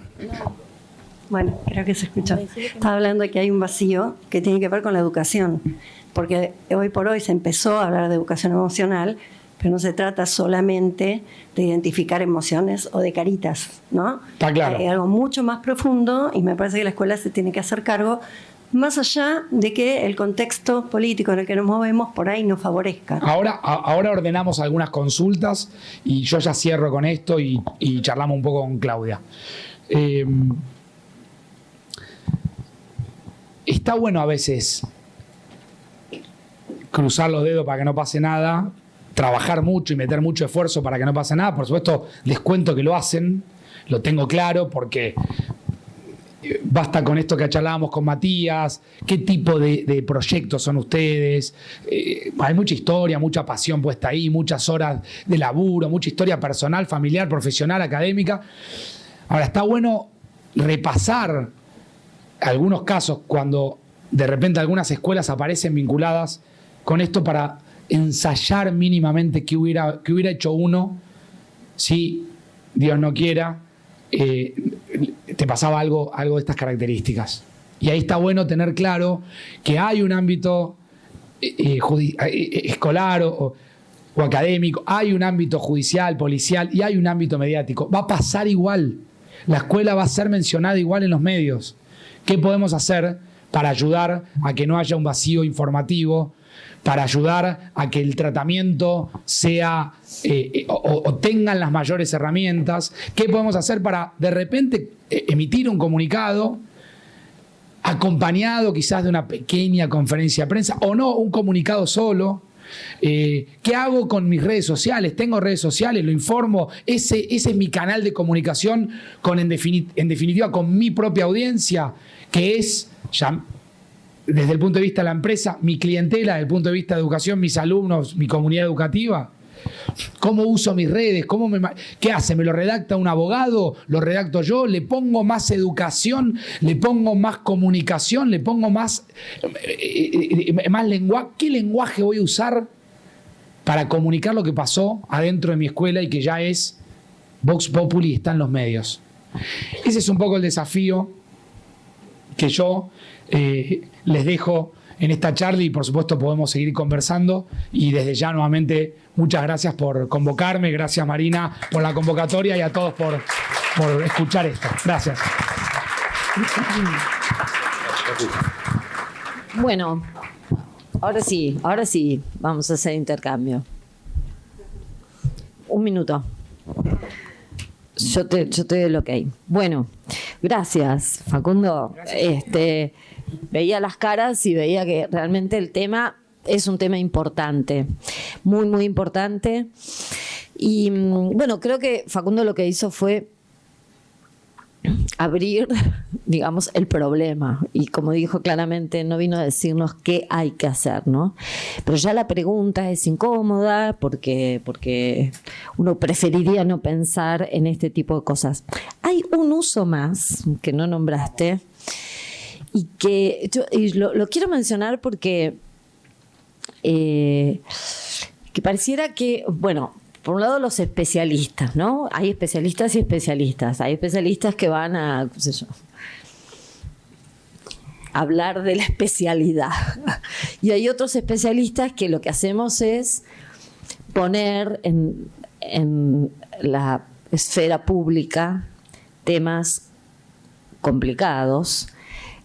Bueno, creo que se escucha. Estaba hablando de que hay un vacío que tiene que ver con la educación, porque hoy por hoy se empezó a hablar de educación emocional, pero no se trata solamente de identificar emociones o de caritas, ¿no? Está claro. Hay algo mucho más profundo y me parece que la escuela se tiene que hacer cargo, más allá de que el contexto político en el que nos movemos por ahí nos favorezca. Ahora ordenamos algunas consultas y yo ya cierro con esto y charlamos un poco con Claudia. Está bueno a veces cruzar los dedos para que no pase nada, trabajar mucho y meter mucho esfuerzo para que no pase nada. Por supuesto, les cuento que lo hacen, lo tengo claro, porque basta con esto que charlábamos con Matías, qué tipo de proyectos son ustedes. Hay mucha historia, mucha pasión puesta ahí, muchas horas de laburo, mucha historia personal, familiar, profesional, académica. Ahora, está bueno repasar algunos casos cuando de repente algunas escuelas aparecen vinculadas con esto para ensayar mínimamente qué hubiera hecho uno si, Dios no quiera, te pasaba algo de estas características. Y ahí está bueno tener claro que hay un ámbito escolar o académico, hay un ámbito judicial, policial y hay un ámbito mediático. Va a pasar igual. La escuela va a ser mencionada igual en los medios. ¿Qué podemos hacer para ayudar a que no haya un vacío informativo? Para ayudar a que el tratamiento sea o tengan las mayores herramientas. ¿Qué podemos hacer para de repente emitir un comunicado acompañado quizás de una pequeña conferencia de prensa o no, un comunicado solo? ¿Qué hago con mis redes sociales? Tengo redes sociales, lo informo. Ese es mi canal de comunicación en definitiva con mi propia audiencia, que es ya desde el punto de vista de la empresa, mi clientela, desde el punto de vista de educación, mis alumnos, mi comunidad educativa. ¿Cómo uso mis redes? ¿Qué hace? ¿Me lo redacta un abogado? ¿Lo redacto yo? ¿Le pongo más educación? ¿Le pongo más comunicación? ¿Le pongo más lenguaje? ¿Qué lenguaje voy a usar para comunicar lo que pasó adentro de mi escuela y que ya es Vox Populi y está en los medios? Ese es un poco el desafío que yo les dejo en esta charla y por supuesto podemos seguir conversando y desde ya nuevamente muchas gracias por convocarme, gracias Marina por la convocatoria y a todos por escuchar esto. Gracias. Bueno, ahora sí, vamos a hacer intercambio. Un minuto. Yo te doy el ok. Bueno, gracias, Facundo. Gracias. Veía las caras y veía que realmente el tema es un tema importante, muy, muy importante. Y bueno, creo que Facundo lo que hizo fue abrir, digamos, el problema. Y como dijo claramente, no vino a decirnos qué hay que hacer, ¿no? Pero ya la pregunta es incómoda porque uno preferiría no pensar en este tipo de cosas. Hay un uso más que no nombraste y que lo quiero mencionar porque que pareciera que, bueno, por un lado los especialistas, ¿no? Hay especialistas y especialistas. Hay especialistas que van a, qué sé yo, hablar de la especialidad. Y hay otros especialistas que lo que hacemos es poner en la esfera pública temas complicados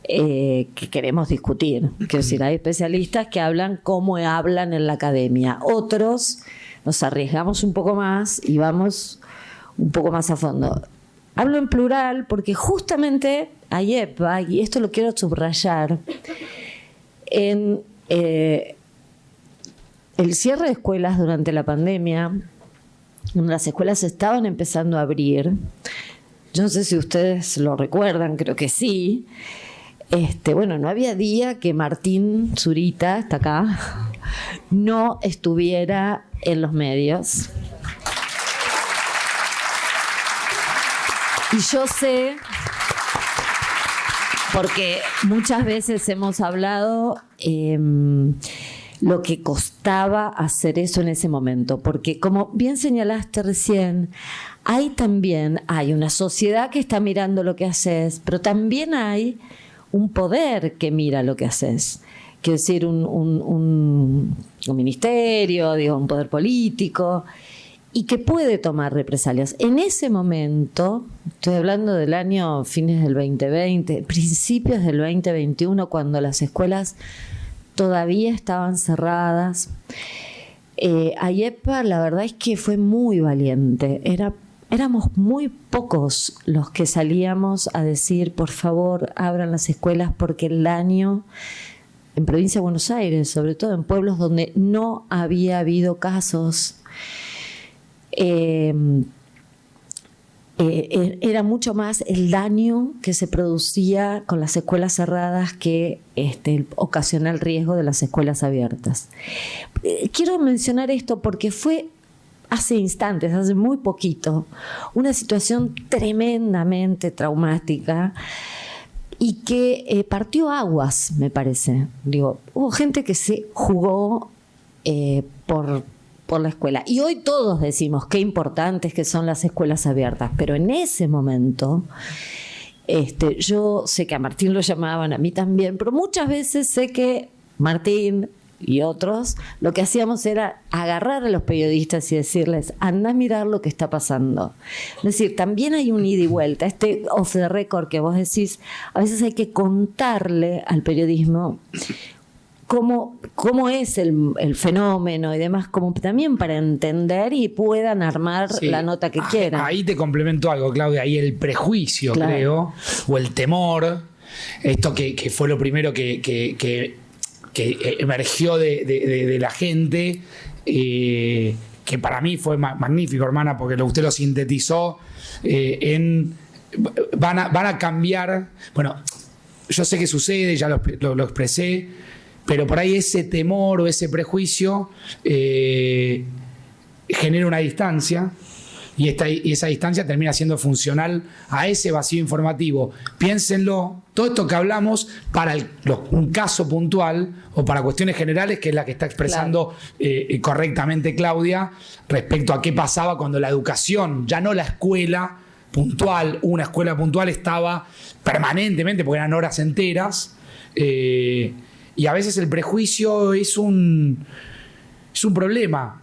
que queremos discutir. Quiero decir, hay especialistas que hablan como hablan en la academia. Otros nos arriesgamos un poco más y vamos un poco más a fondo. Hablo en plural porque justamente AIEPA, y esto lo quiero subrayar, en el cierre de escuelas durante la pandemia, cuando las escuelas estaban empezando a abrir, yo no sé si ustedes lo recuerdan, creo que sí, bueno, no había día que Martín Zurita, está acá, no estuviera en los medios. Y yo sé, porque muchas veces hemos hablado lo que costaba hacer eso en ese momento, porque como bien señalaste recién, hay una sociedad que está mirando lo que haces, pero también hay un poder que mira lo que haces. Quiero decir, un ministerio, digo, un poder político, y que puede tomar represalias. En ese momento, estoy hablando del año fines del 2020, principios del 2021, cuando las escuelas todavía estaban cerradas, AIEPA la verdad es que fue muy valiente. Éramos muy pocos los que salíamos a decir, por favor, abran las escuelas, porque el daño en provincia de Buenos Aires, sobre todo en pueblos donde no había habido casos, era mucho más el daño que se producía con las escuelas cerradas que el ocasional riesgo de las escuelas abiertas. Quiero mencionar esto porque fue hace instantes, hace muy poquito, una situación tremendamente traumática y que partió aguas, me parece. Digo, hubo gente que se jugó por la escuela. Y hoy todos decimos qué importantes que son las escuelas abiertas, pero en ese momento, yo sé que a Martín lo llamaban, a mí también, pero muchas veces sé que Martín y otros, lo que hacíamos era agarrar a los periodistas y decirles, anda a mirar lo que está pasando. Es decir, también hay un ida y vuelta. Off the record que vos decís, a veces hay que contarle al periodismo cómo es el fenómeno y demás, como también para entender y puedan armar la nota que quieran. Ahí te complemento algo, Claudia, ahí el prejuicio, claro, creo, o el temor, esto que fue lo primero que emergió de la gente, que para mí fue magnífico, hermana, porque usted lo sintetizó van a cambiar. Bueno, yo sé que sucede, ya lo expresé, pero por ahí ese temor o ese prejuicio genera una distancia, y esa distancia termina siendo funcional a ese vacío informativo. Piénsenlo, todo esto que hablamos para un caso puntual o para cuestiones generales, que es la que está expresando correctamente Claudia, respecto a qué pasaba cuando la educación, ya no la escuela puntual, una escuela puntual, estaba permanentemente, porque eran horas enteras, y a veces el prejuicio es un problema,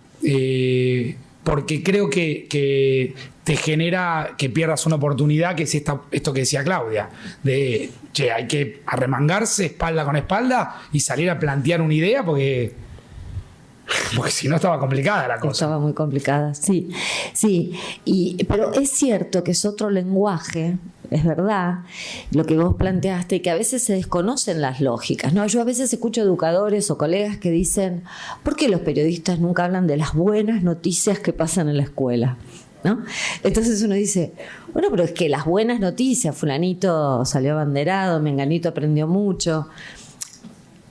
porque creo que te genera que pierdas una oportunidad, que es esto que decía Claudia, de, hay que arremangarse espalda con espalda y salir a plantear una idea, porque si no estaba complicada la cosa. Estaba muy complicada, sí. Pero es cierto que es otro lenguaje, es verdad, lo que vos planteaste, y que a veces se desconocen las lógicas, ¿no? Yo a veces escucho educadores o colegas que dicen, ¿por qué los periodistas nunca hablan de las buenas noticias que pasan en la escuela? ¿No? Entonces uno dice, bueno, pero es que las buenas noticias, fulanito salió abanderado, menganito aprendió mucho,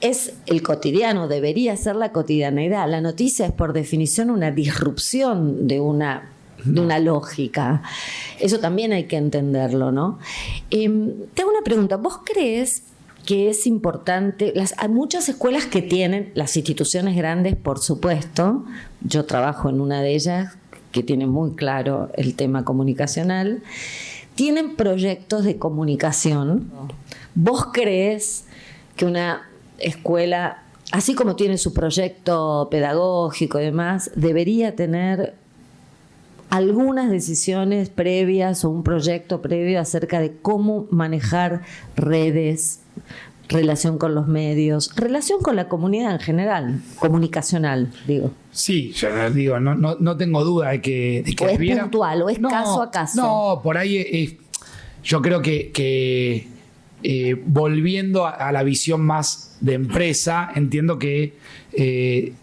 es el cotidiano, debería ser la cotidianeidad. La noticia es por definición una disrupción de una lógica. Eso también hay que entenderlo, ¿no? Te hago una pregunta. ¿Vos crees que es importante. Hay muchas escuelas que tienen, las instituciones grandes, por supuesto. Yo trabajo en una de ellas que tiene muy claro el tema comunicacional. Tienen proyectos de comunicación. ¿Vos crees que una escuela, así como tiene su proyecto pedagógico y demás, debería tener algunas decisiones previas o un proyecto previo acerca de cómo manejar redes, relación con los medios, relación con la comunidad en general, comunicacional, digo? Sí, yo digo, no tengo duda de que ¿O es puntual o es caso a caso? No, por ahí yo creo que volviendo a la visión más de empresa, entiendo que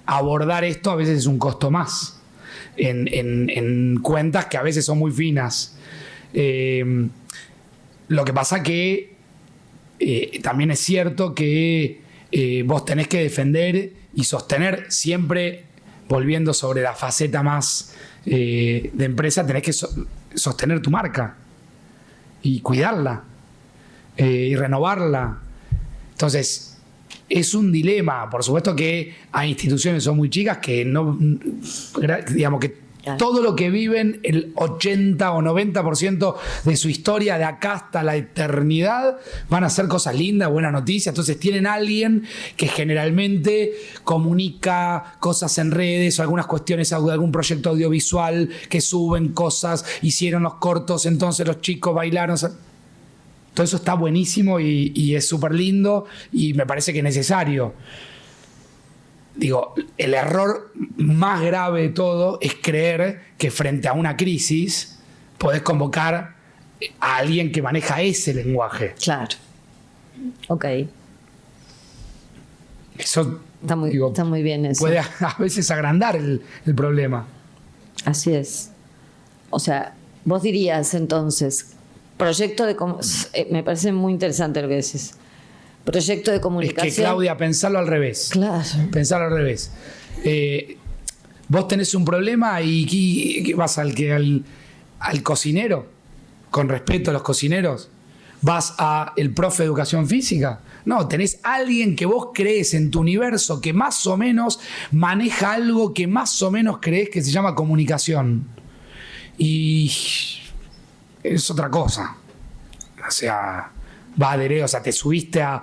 abordar esto a veces es un costo más en cuentas que a veces son muy finas. Lo que pasa que también es cierto que vos tenés que defender y sostener siempre, volviendo sobre la faceta más de empresa, tenés que sostener tu marca y cuidarla y renovarla. Entonces, es un dilema. Por supuesto que hay instituciones que son muy chicas que no, digamos que todo lo que viven, el 80 o 90% de su historia de acá hasta la eternidad, van a hacer cosas lindas, buenas noticias. Entonces tienen a alguien que generalmente comunica cosas en redes o algunas cuestiones de algún proyecto audiovisual, que suben cosas, hicieron los cortos, entonces los chicos bailaron. Todo eso está buenísimo y es súper lindo y me parece que es necesario. Digo, el error más grave de todo es creer que frente a una crisis podés convocar a alguien que maneja ese lenguaje. Claro. Ok. Eso está muy bien eso. Puede a veces agrandar el problema. Así es. O sea, vos dirías entonces, proyecto de... me parece muy interesante lo que decís. Proyecto de comunicación. Es que, Claudia, pensarlo al revés. Claro. Pensarlo al revés. Vos tenés un problema y vas al cocinero, con respeto a los cocineros. Vas al profe de educación física. No, tenés alguien que vos crees en tu universo que más o menos maneja algo que más o menos crees que se llama comunicación. Y es otra cosa. O sea, o sea, te subiste a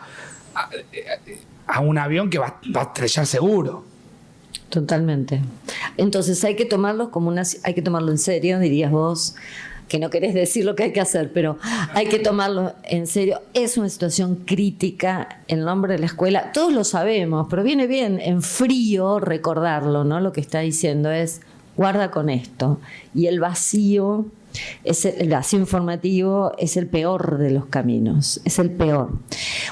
un avión que va a estrellar seguro. Totalmente. Entonces hay que tomarlo hay que tomarlo en serio, dirías vos, que no querés decir lo que hay que hacer, pero hay que tomarlo en serio. Es una situación crítica, el nombre de la escuela, todos lo sabemos, pero viene bien en frío recordarlo, ¿no? Lo que está diciendo es, guarda con esto. Y el vacío informativo es el peor de los caminos, es el peor.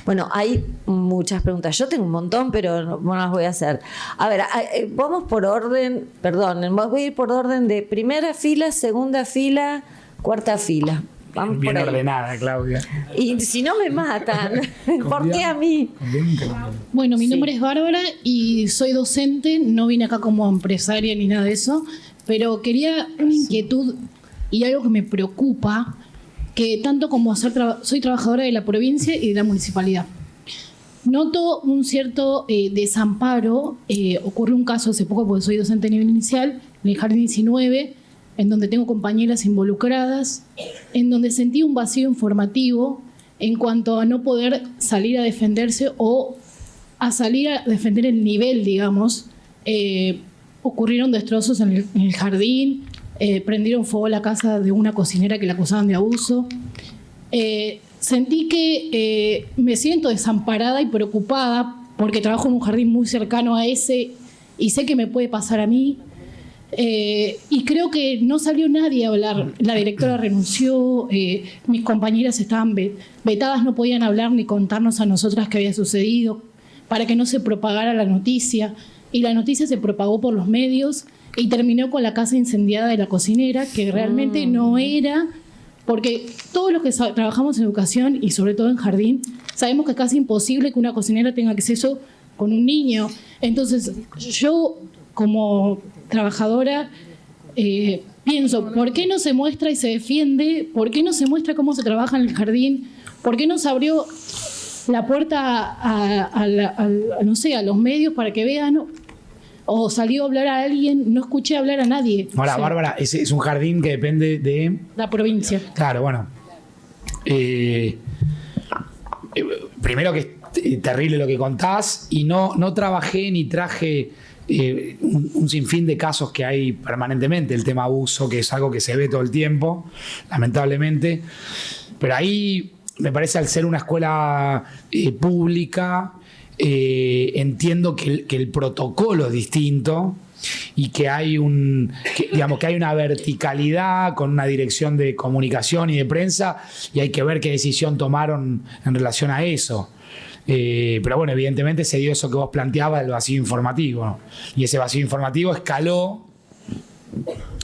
Bueno, hay muchas preguntas. Yo tengo un montón, pero no las voy a hacer. A ver, vamos por orden, voy a ir por orden de primera fila, segunda fila, cuarta fila. Vamos bien por ahí. Ordenada, Claudia. Y si no me matan, ¿por qué a mí? Bueno, mi nombre es Bárbara y soy docente, no vine acá como empresaria ni nada de eso, pero quería una inquietud y algo que me preocupa, que tanto como soy trabajadora de la provincia y de la municipalidad. Noto un cierto desamparo. Ocurrió un caso hace poco, porque soy docente a nivel inicial, en el Jardín 19, en donde tengo compañeras involucradas, en donde sentí un vacío informativo en cuanto a no poder salir a defenderse o a salir a defender el nivel, digamos. Ocurrieron destrozos en el jardín, prendieron fuego a la casa de una cocinera que la acusaban de abuso. Sentí que me siento desamparada y preocupada porque trabajo en un jardín muy cercano a ese y sé que me puede pasar a mí. Y creo que no salió nadie a hablar. La directora renunció, mis compañeras estaban vetadas, no podían hablar ni contarnos a nosotras qué había sucedido para que no se propagara la noticia. Y la noticia se propagó por los medios y terminó con la casa incendiada de la cocinera, que realmente no era, porque todos los que trabajamos en educación y sobre todo en jardín, sabemos que es casi imposible que una cocinera tenga acceso con un niño. Entonces, yo como trabajadora pienso, ¿por qué no se muestra y se defiende? ¿Por qué no se muestra cómo se trabaja en el jardín? ¿Por qué no se abrió la puerta no sé, a los medios para que vean, o salió a hablar a alguien, no escuché hablar a nadie. Ahora, O sea, Bárbara, es un jardín que depende de... la provincia. Claro, bueno. Primero que es terrible lo que contás, y no trabajé ni traje un sinfín de casos que hay permanentemente, el tema abuso, que es algo que se ve todo el tiempo, lamentablemente. Pero ahí me parece, al ser una escuela pública, entiendo que el protocolo es distinto y que hay que hay una verticalidad con una dirección de comunicación y de prensa, y hay que ver qué decisión tomaron en relación a eso. Pero bueno, evidentemente se dio eso que vos planteabas, el vacío informativo, ¿no? Y ese vacío informativo escaló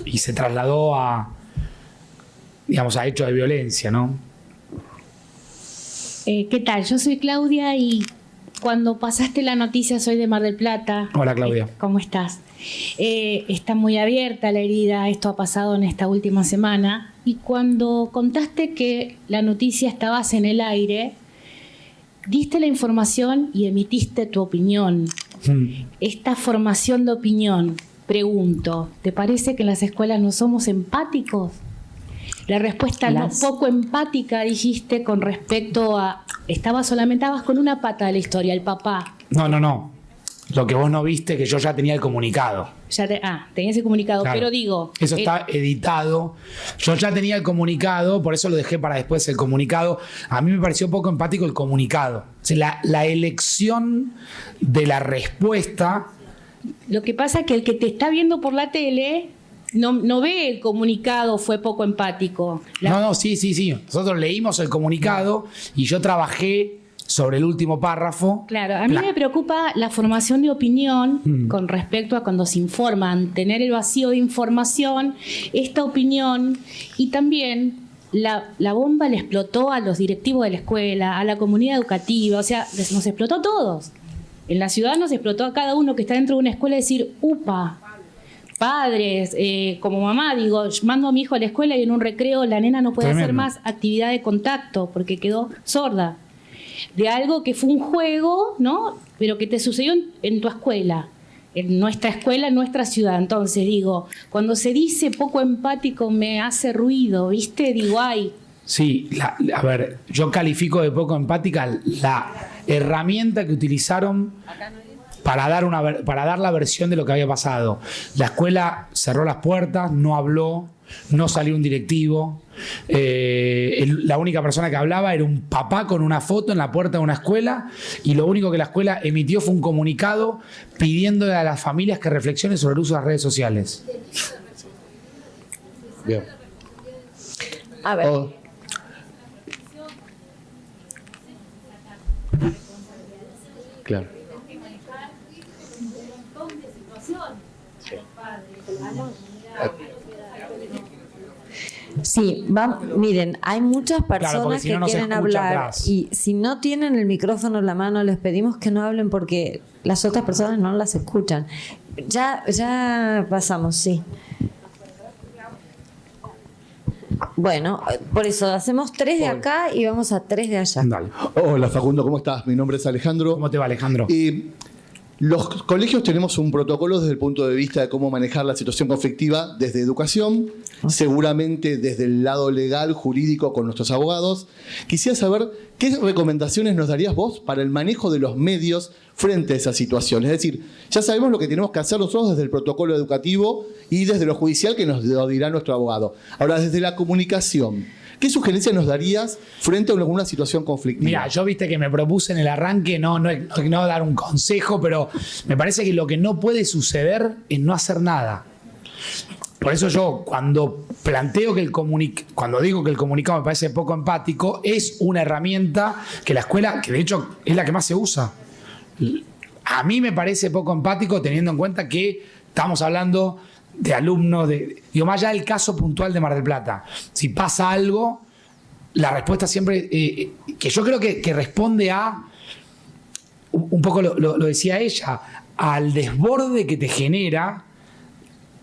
y se trasladó a hechos de violencia, ¿no? ¿Qué tal? Yo soy Claudia y cuando pasaste la noticia, soy de Mar del Plata. Hola, Claudia. ¿Cómo estás? Está muy abierta la herida, esto ha pasado en esta última semana, y cuando contaste que la noticia estabas en el aire, diste la información y emitiste tu opinión. Esta formación de opinión, pregunto, ¿te parece que en las escuelas no somos empáticos? La respuesta no poco empática dijiste con respecto a... Estabas con una pata de la historia, el papá. No. Lo que vos no viste, que yo ya tenía el comunicado. Tenías el comunicado, Claro. pero digo... Eso está editado. Yo ya tenía el comunicado, por eso lo dejé para después el comunicado. A mí me pareció poco empático el comunicado. O sea, la elección de la respuesta... Lo que pasa es que el que te está viendo por la tele no ve el comunicado, fue poco empático. Sí. Nosotros leímos el comunicado y yo trabajé sobre el último párrafo. Claro, a mí me preocupa la formación de opinión con respecto a cuando se informan, tener el vacío de información, esta opinión, y también la bomba le explotó a los directivos de la escuela, a la comunidad educativa, o sea, nos explotó a todos. En la ciudad nos explotó a cada uno que está dentro de una escuela, decir, upa, padres, como mamá, digo, mando a mi hijo a la escuela y en un recreo la nena no puede hacer más actividad de contacto porque quedó sorda. De algo que fue un juego, ¿no? Pero que te sucedió en tu escuela, en nuestra escuela, en nuestra ciudad. Entonces, digo, cuando se dice poco empático me hace ruido, ¿viste? Digo, ay. Sí, a ver, yo califico de poco empática la herramienta que utilizaron para dar la versión de lo que había pasado. La escuela cerró las puertas, no habló, no salió un directivo. La única persona que hablaba era un papá con una foto en la puerta de una escuela, y lo único que la escuela emitió fue un comunicado pidiéndole a las familias que reflexionen sobre el uso de las redes sociales. Bien. A ver. Claro. Sí, miren, hay muchas personas si no, que no se quieren escucha hablar atrás. y si no tienen el micrófono en la mano les pedimos que no hablen porque las otras personas no las escuchan. Ya pasamos, sí. Bueno, por eso hacemos 3 de acá y vamos a 3 de allá. Dale. Hola Facundo, ¿cómo estás? Mi nombre es Alejandro. ¿Cómo te va, Alejandro? Los colegios tenemos un protocolo desde el punto de vista de cómo manejar la situación conflictiva desde educación, seguramente desde el lado legal, jurídico, con nuestros abogados. Quisiera saber qué recomendaciones nos darías vos para el manejo de los medios frente a esa situación. Es decir, ya sabemos lo que tenemos que hacer nosotros desde el protocolo educativo y desde lo judicial, que nos lo dirá nuestro abogado. Ahora, desde la comunicación, ¿qué sugerencias nos darías frente a alguna situación conflictiva? Mira, yo viste que me propuse en el arranque no dar un consejo, pero me parece que lo que no puede suceder es no hacer nada. Por eso yo, cuando planteo que cuando digo que el comunicado me parece poco empático, es una herramienta que la escuela, que de hecho es la que más se usa. A mí me parece poco empático, teniendo en cuenta que estamos hablando de alumnos, más allá del caso puntual de Mar del Plata. Si pasa algo, la respuesta siempre, que yo creo que responde a, un poco lo decía ella, al desborde que te genera,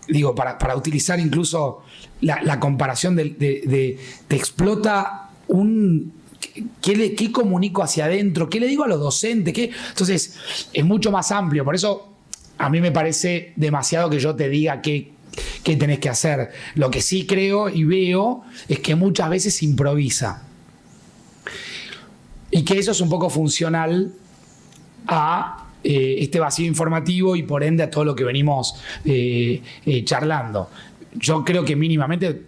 digo, para utilizar incluso la comparación te explota ¿Qué comunico hacia adentro? ¿Qué le digo a los docentes? Entonces, es mucho más amplio. Por eso, a mí me parece demasiado que yo te diga qué tenés que hacer. Lo que sí creo y veo es que muchas veces se improvisa. Y que eso es un poco funcional a este vacío informativo y por ende a todo lo que venimos charlando. Yo creo que mínimamente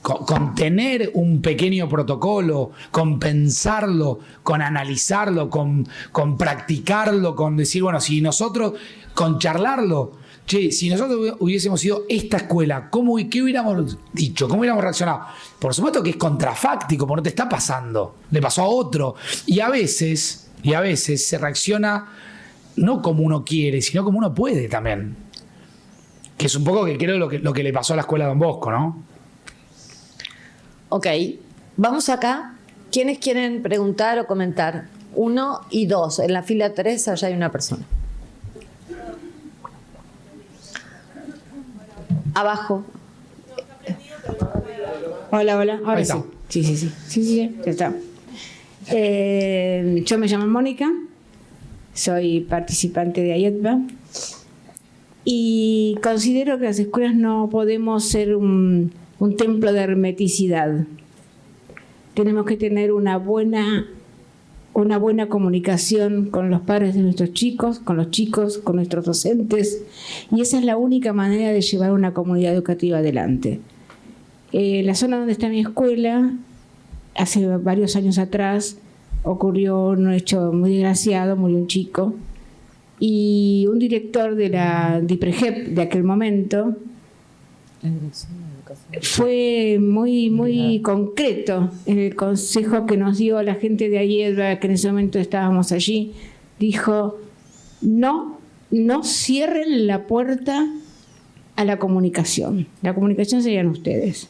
con tener un pequeño protocolo, con pensarlo, con analizarlo, con practicarlo, con decir, bueno, si nosotros, con charlarlo, che, si nosotros hubiésemos sido esta escuela, ¿qué hubiéramos dicho? ¿Cómo hubiéramos reaccionado? Por supuesto que es contrafáctico, porque no te está pasando, le pasó a otro. Y a veces se reacciona no como uno quiere, sino como uno puede también. Que es un poco que creo lo que le pasó a la escuela Don Bosco, ¿no? Ok, vamos acá. ¿Quiénes quieren preguntar o comentar? 1 y 2. En la fila 3 allá hay una persona. Abajo. Hola, ahora sí. Sí, ya está. Yo me llamo Mónica, soy participante de AIEDBA y considero que las escuelas no podemos ser un templo de hermeticidad. Tenemos que tener una buena comunicación con los padres de nuestros chicos, con los chicos, con nuestros docentes, y esa es la única manera de llevar una comunidad educativa adelante. La zona donde está mi escuela, hace varios años atrás, ocurrió un hecho muy desgraciado, murió un chico, y un director de la DIPREGEP de aquel momento fue muy concreto en el consejo que nos dio la gente de AIEDBA, que en ese momento estábamos allí. Dijo, no cierren la puerta a la comunicación. La comunicación serían ustedes.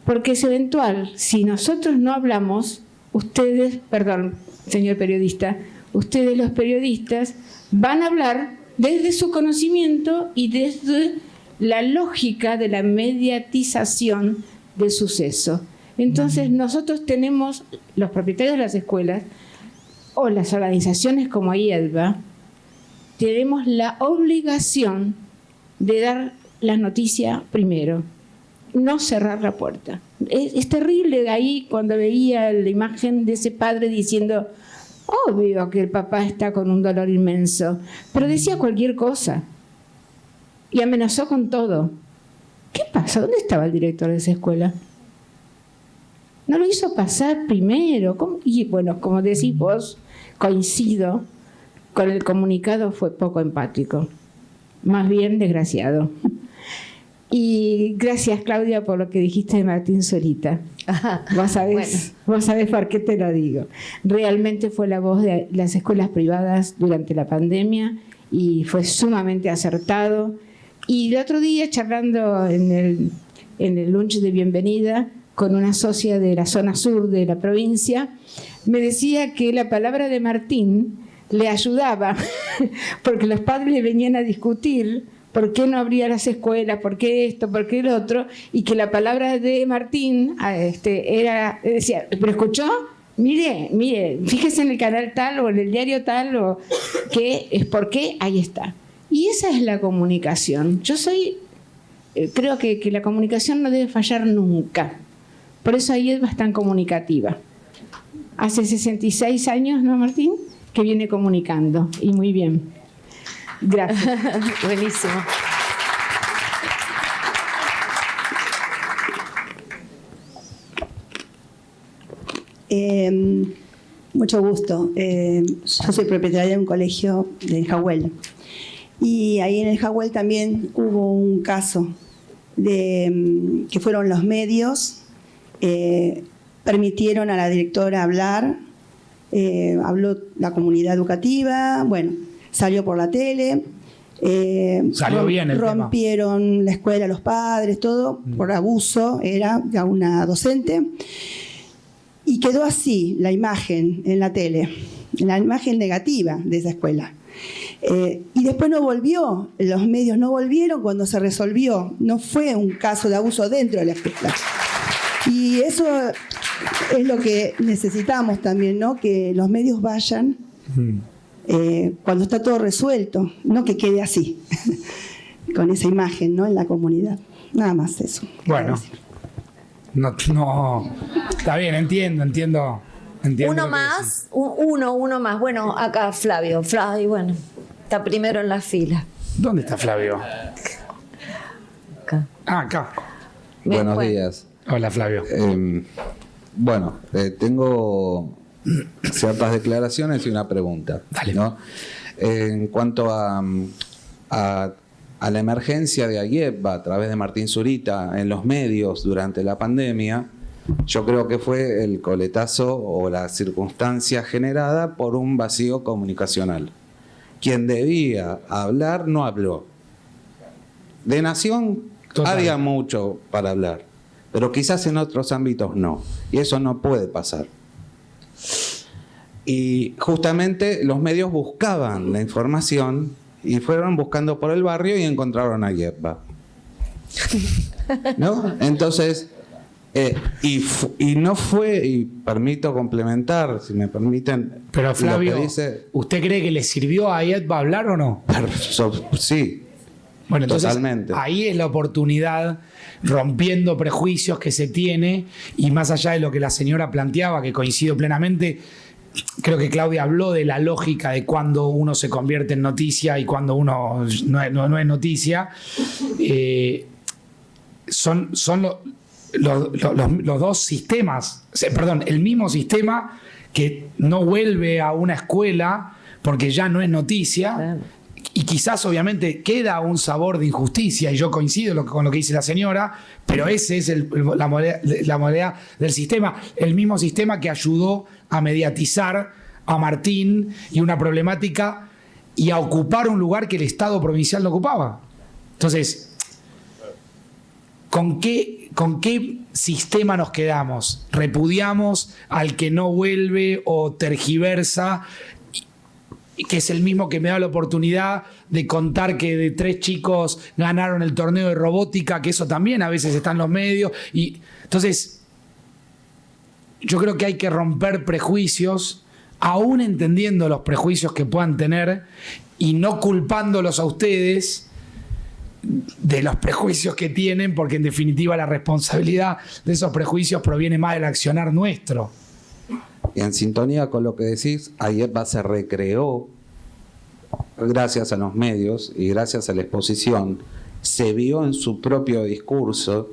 Porque es eventual, si nosotros no hablamos, ustedes, perdón, señor periodista, ustedes los periodistas van a hablar desde su conocimiento y desde la lógica de la mediatización del suceso. Entonces nosotros tenemos, los propietarios de las escuelas o las organizaciones como AIEDBA, tenemos la obligación de dar la noticia primero, no cerrar la puerta. Es terrible de ahí cuando veía la imagen de ese padre diciendo, obvio que el papá está con un dolor inmenso, pero decía cualquier cosa. Y amenazó con todo. ¿Qué pasa? ¿Dónde estaba el director de esa escuela? No lo hizo pasar primero. ¿Cómo? Y bueno, como decís vos, coincido con el comunicado, fue poco empático. Más bien desgraciado. Y gracias, Claudia, por lo que dijiste de Martín Solita. Vos sabés por qué te lo digo. Realmente fue la voz de las escuelas privadas durante la pandemia y fue sumamente acertado. Y el otro día, charlando en el lunch de bienvenida con una socia de la zona sur de la provincia, me decía que la palabra de Martín le ayudaba, porque los padres le venían a discutir por qué no abría las escuelas, por qué esto, por qué lo otro, y que la palabra de Martín decía, ¿pero escuchó? Mire, fíjese en el canal tal o en el diario tal, o qué es por qué, ahí está. Y esa es la comunicación. Creo que la comunicación no debe fallar nunca. Por eso AIEDBA es tan comunicativa. Hace 66 años, ¿no, Martín?, que viene comunicando. Y muy bien. Gracias. Buenísimo. Mucho gusto. Yo soy propietaria de un colegio de Jahuel. Y ahí en el Jahuel también hubo un caso que fueron los medios, permitieron a la directora hablar, habló la comunidad educativa, bueno, salió por la tele, salió bien el rompieron tema. La escuela, los padres, todo, por abuso, era ya una docente, y quedó así la imagen en la tele, la imagen negativa de esa escuela. Y después no volvió, los medios no volvieron cuando se resolvió, no fue un caso de abuso dentro de la escuela. Y eso es lo que necesitamos también, ¿no? Que los medios vayan cuando está todo resuelto, no que quede así, con esa imagen, ¿no? En la comunidad. Nada más eso. Bueno, no, está bien, entiendo. Uno más, uno más. Bueno, acá Flavio, bueno, está primero en la fila. ¿Dónde está Flavio? Acá. Acá. Buenos días. Hola, Flavio. Tengo ciertas declaraciones y una pregunta. Dale. ¿No? En cuanto a la emergencia de AIEPBA a través de Martín Zurita en los medios durante la pandemia, yo creo que fue el coletazo o la circunstancia generada por un vacío comunicacional. Quien debía hablar no habló. De Nación había mucho para hablar, pero quizás en otros ámbitos no. Y eso no puede pasar. Y justamente los medios buscaban la información y fueron buscando por el barrio y encontraron a AIEPBA. ¿No? Entonces, y no fue, y permito complementar, si me permiten. Pero Flavio, lo que dice, ¿usted cree que le sirvió a AIEPBA hablar o no? Sí. Bueno, entonces totalmente. Ahí es la oportunidad, rompiendo prejuicios que se tiene, y más allá de lo que la señora planteaba, que coincido plenamente, creo que Claudia habló de la lógica de cuando uno se convierte en noticia y cuando uno no es noticia. Son los dos sistemas, el mismo sistema que no vuelve a una escuela porque ya no es noticia. Claro. Y quizás obviamente queda un sabor de injusticia, y yo coincido con lo que dice la señora, pero ese es la modalidad del sistema, el mismo sistema que ayudó a mediatizar a Martín y una problemática y a ocupar un lugar que el Estado provincial no ocupaba. Entonces, ¿con qué sistema nos quedamos? ¿Repudiamos al que no vuelve o tergiversa, que es el mismo que me da la oportunidad de contar que de 3 chicos ganaron el torneo de robótica, que eso también a veces está en los medios? Y entonces, yo creo que hay que romper prejuicios, aún entendiendo los prejuicios que puedan tener y no culpándolos a ustedes de los prejuicios que tienen, porque en definitiva la responsabilidad de esos prejuicios proviene más del accionar nuestro. Y en sintonía con lo que decís, AIEPBA se recreó gracias a los medios y gracias a la exposición, se vio en su propio discurso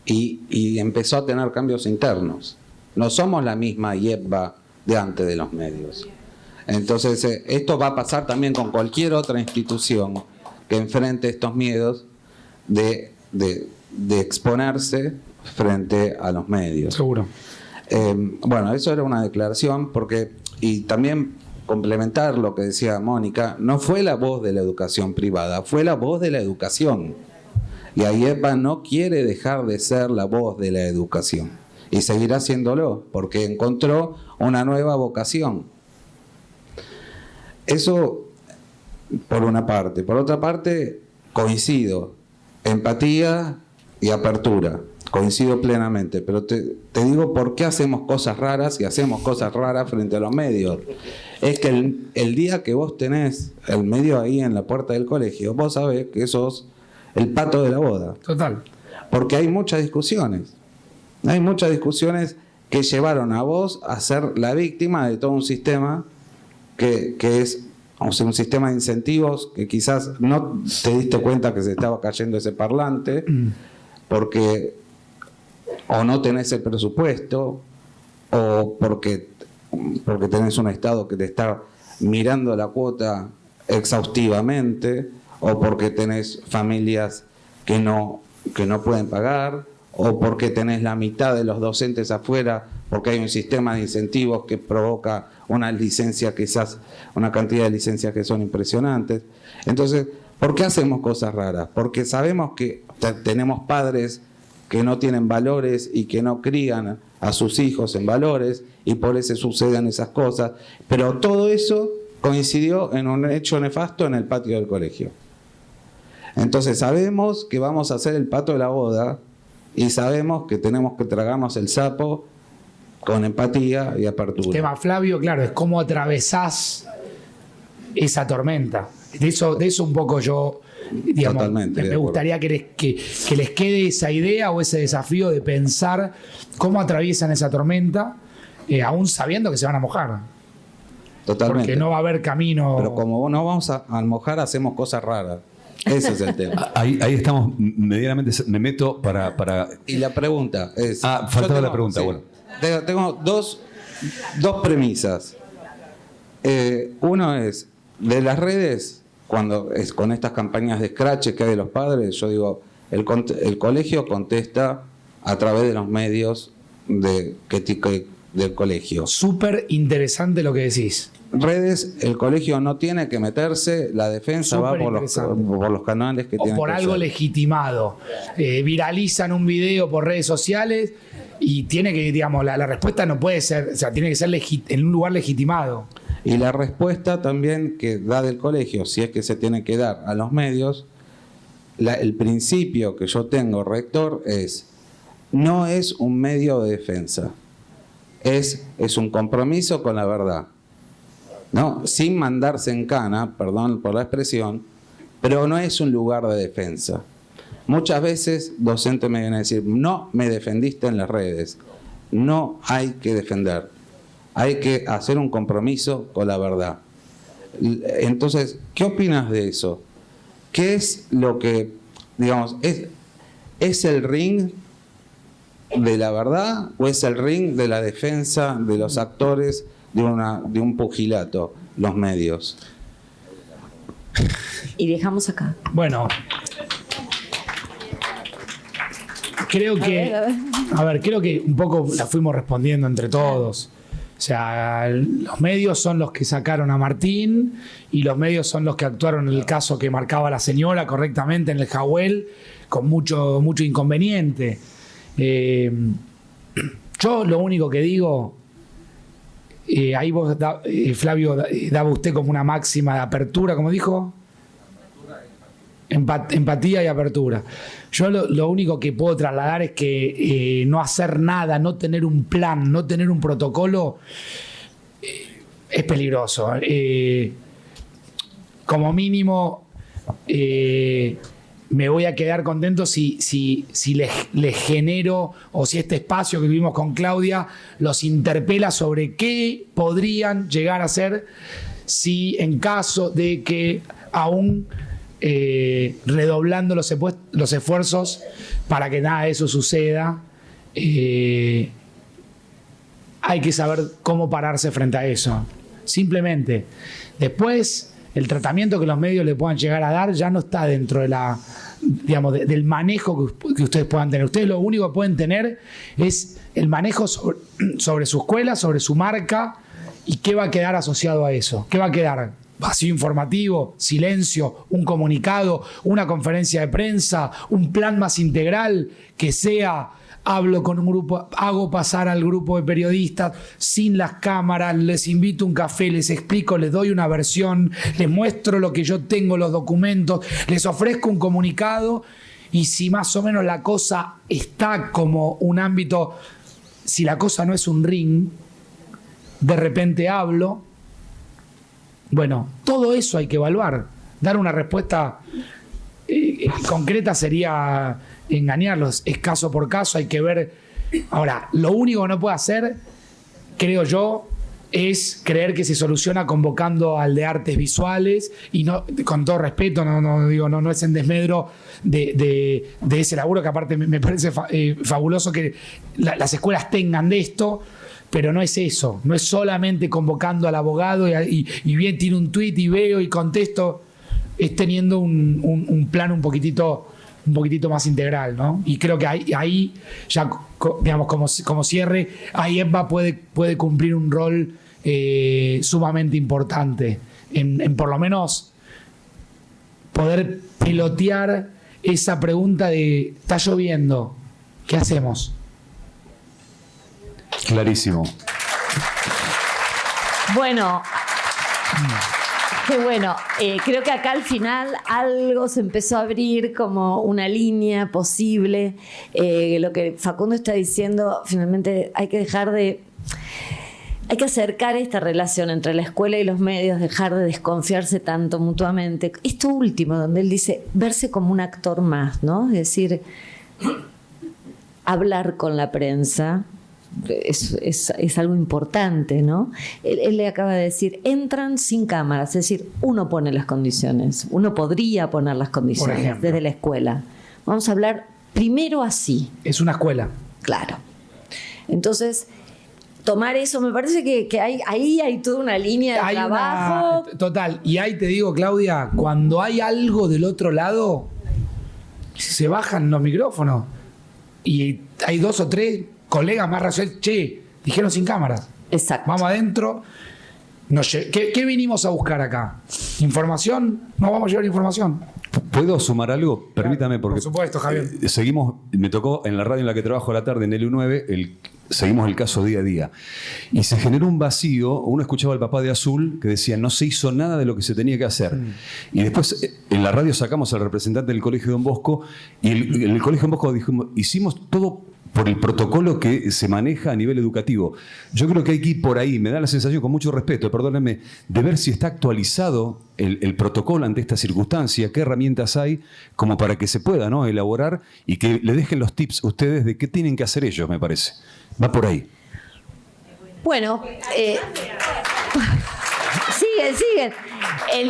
y empezó a tener cambios internos. No somos la misma AIEPBA de antes de los medios. Entonces, esto va a pasar también con cualquier otra institución que enfrente estos miedos de exponerse frente a los medios. Seguro. Bueno, eso era una declaración, y también complementar lo que decía Mónica, no fue la voz de la educación privada, fue la voz de la educación. Y AIEPBA no quiere dejar de ser la voz de la educación, y seguirá haciéndolo, porque encontró una nueva vocación. Eso por una parte. Por otra parte, coincido, empatía y apertura. Coincido plenamente, pero te digo por qué hacemos cosas raras, y hacemos cosas raras frente a los medios. Es que el día que vos tenés el medio ahí en la puerta del colegio, vos sabés que sos el pato de la boda. Total. Porque hay muchas discusiones. Hay muchas discusiones que llevaron a vos a ser la víctima de todo un sistema que es, o sea, un sistema de incentivos que quizás no te diste cuenta que se estaba cayendo ese parlante, porque o no tenés el presupuesto, o porque tenés un Estado que te está mirando la cuota exhaustivamente, o porque tenés familias que no pueden pagar, o porque tenés la mitad de los docentes afuera, porque hay un sistema de incentivos que provoca una licencia, quizás una cantidad de licencias que son impresionantes. Entonces, ¿por qué hacemos cosas raras? Porque sabemos que tenemos padres que no tienen valores y que no crían a sus hijos en valores, y por eso suceden esas cosas. Pero todo eso coincidió en un hecho nefasto en el patio del colegio. Entonces sabemos que vamos a hacer el pato de la boda, y sabemos que tenemos que tragarnos el sapo con empatía y apertura. El tema, Flavio, claro, es cómo atravesás esa tormenta. De eso un poco yo, digamos, Totalmente, me gustaría que les quede esa idea o ese desafío de pensar cómo atraviesan esa tormenta, aún sabiendo que se van a mojar. Totalmente. Porque no va a haber camino. Pero como no vamos a mojar, hacemos cosas raras. Ese es el tema. Ahí estamos medianamente. Me meto para. Y la pregunta es. Faltaba la pregunta, sí, bueno. Tengo dos premisas. Uno es, de las redes, cuando es con estas campañas de scratch que hay de los padres, yo digo, el colegio contesta a través de los medios del colegio. Súper interesante lo que decís. Redes, el colegio no tiene que meterse, la defensa va por los canales que tienen que hacer. O por algo legitimado. Viralizan un video por redes sociales y tiene que, digamos, la respuesta no puede ser, o sea, tiene que ser en un lugar legitimado. Y la respuesta también que da del colegio, si es que se tiene que dar a los medios, el principio que yo tengo, rector, no es un medio de defensa, es un compromiso con la verdad. ¿No? Sin mandarse en cana, perdón por la expresión, pero no es un lugar de defensa. Muchas veces docentes me vienen a decir, no me defendiste en las redes. No hay que defender, hay que hacer un compromiso con la verdad. Entonces, ¿qué opinas de eso? ¿Qué es lo que, digamos, es el ring de la verdad o es el ring de la defensa de los actores de un pugilato, los medios? Y dejamos acá. Bueno, creo que, creo que un poco la fuimos respondiendo entre todos. O sea, los medios son los que sacaron a Martín y los medios son los que actuaron en el caso que marcaba la señora correctamente en el Jawel, con mucho inconveniente. Yo lo único que digo, ahí vos, Flavio, daba usted como una máxima de apertura, como dijo, empatía y apertura. Yo lo único que puedo trasladar es que no hacer nada, no tener un plan, no tener un protocolo, es peligroso. Como mínimo, me voy a quedar contento si les genero, o si este espacio que vivimos con Claudia los interpela sobre qué podrían llegar a ser si en caso de que aún redoblando los esfuerzos para que nada de eso suceda, hay que saber cómo pararse frente a eso. Simplemente. Después, el tratamiento que los medios le puedan llegar a dar ya no está dentro de del manejo que ustedes puedan tener. Ustedes lo único que pueden tener es el manejo sobre su escuela, sobre su marca, y qué va a quedar asociado a eso. ¿Qué va a quedar? Vacío informativo, silencio, un comunicado, una conferencia de prensa, un plan más integral que sea: hablo con un grupo, hago pasar al grupo de periodistas sin las cámaras, les invito a un café, les explico, les doy una versión, les muestro lo que yo tengo, los documentos, les ofrezco un comunicado, y si más o menos la cosa está como un ámbito, si la cosa no es un ring, de repente hablo. Bueno, todo eso hay que evaluar. Dar una respuesta concreta sería engañarlos. Es caso por caso, hay que ver. Ahora, lo único que no puede hacer, creo yo, es creer que se soluciona convocando al de artes visuales, y no, con todo respeto, no es en desmedro de ese laburo, que aparte me parece fabuloso que las escuelas tengan de esto. Pero no es eso, no es solamente convocando al abogado y bien tiro un tuit y veo y contesto, es teniendo un plan un poquitito más integral, ¿no? Y creo que ahí ya, digamos, como cierre, ahí EMBA puede cumplir un rol sumamente importante en por lo menos poder pilotear esa pregunta de: está lloviendo, ¿qué hacemos? Clarísimo. Bueno, qué bueno. Creo que acá al final algo se empezó a abrir como una línea posible. Lo que Facundo está diciendo, finalmente hay que dejar de hay que acercar esta relación entre la escuela y los medios, dejar de desconfiarse tanto mutuamente. Esto último, donde él dice verse como un actor más, ¿no? Es decir, hablar con la prensa es algo importante, ¿no? Él le acaba de decir, entran sin cámaras, es decir, uno pone las condiciones, uno podría poner las condiciones desde la escuela. Vamos a hablar primero así. Es una escuela. Claro. Entonces, tomar eso, me parece que ahí hay toda una línea de trabajo. Total. Y ahí te digo, Claudia, cuando hay algo del otro lado, se bajan los micrófonos. Y hay 2 o 3 colegas más racionales. Che, dijeron sin cámaras. Exacto. Vamos adentro. ¿Qué vinimos a buscar acá? ¿Información? No vamos a llevar información. ¿Puedo sumar algo? Permítame, porque... Por supuesto, Javier. Seguimos, me tocó en la radio en la que trabajo a la tarde, en el U9, seguimos el caso día a día. Y se generó un vacío. Uno escuchaba al papá de Azul que decía, no se hizo nada de lo que se tenía que hacer. Y después en la radio sacamos al representante del Colegio Don Bosco, y en el Colegio Don Bosco dijimos, hicimos todo por el protocolo que se maneja a nivel educativo. Yo creo que hay que ir por ahí, me da la sensación, con mucho respeto, perdónenme, de ver si está actualizado el protocolo ante esta circunstancia, qué herramientas hay como para que se pueda, ¿no?, elaborar y que le dejen los tips ustedes de qué tienen que hacer ellos, me parece. Va por ahí. Bueno, siguen.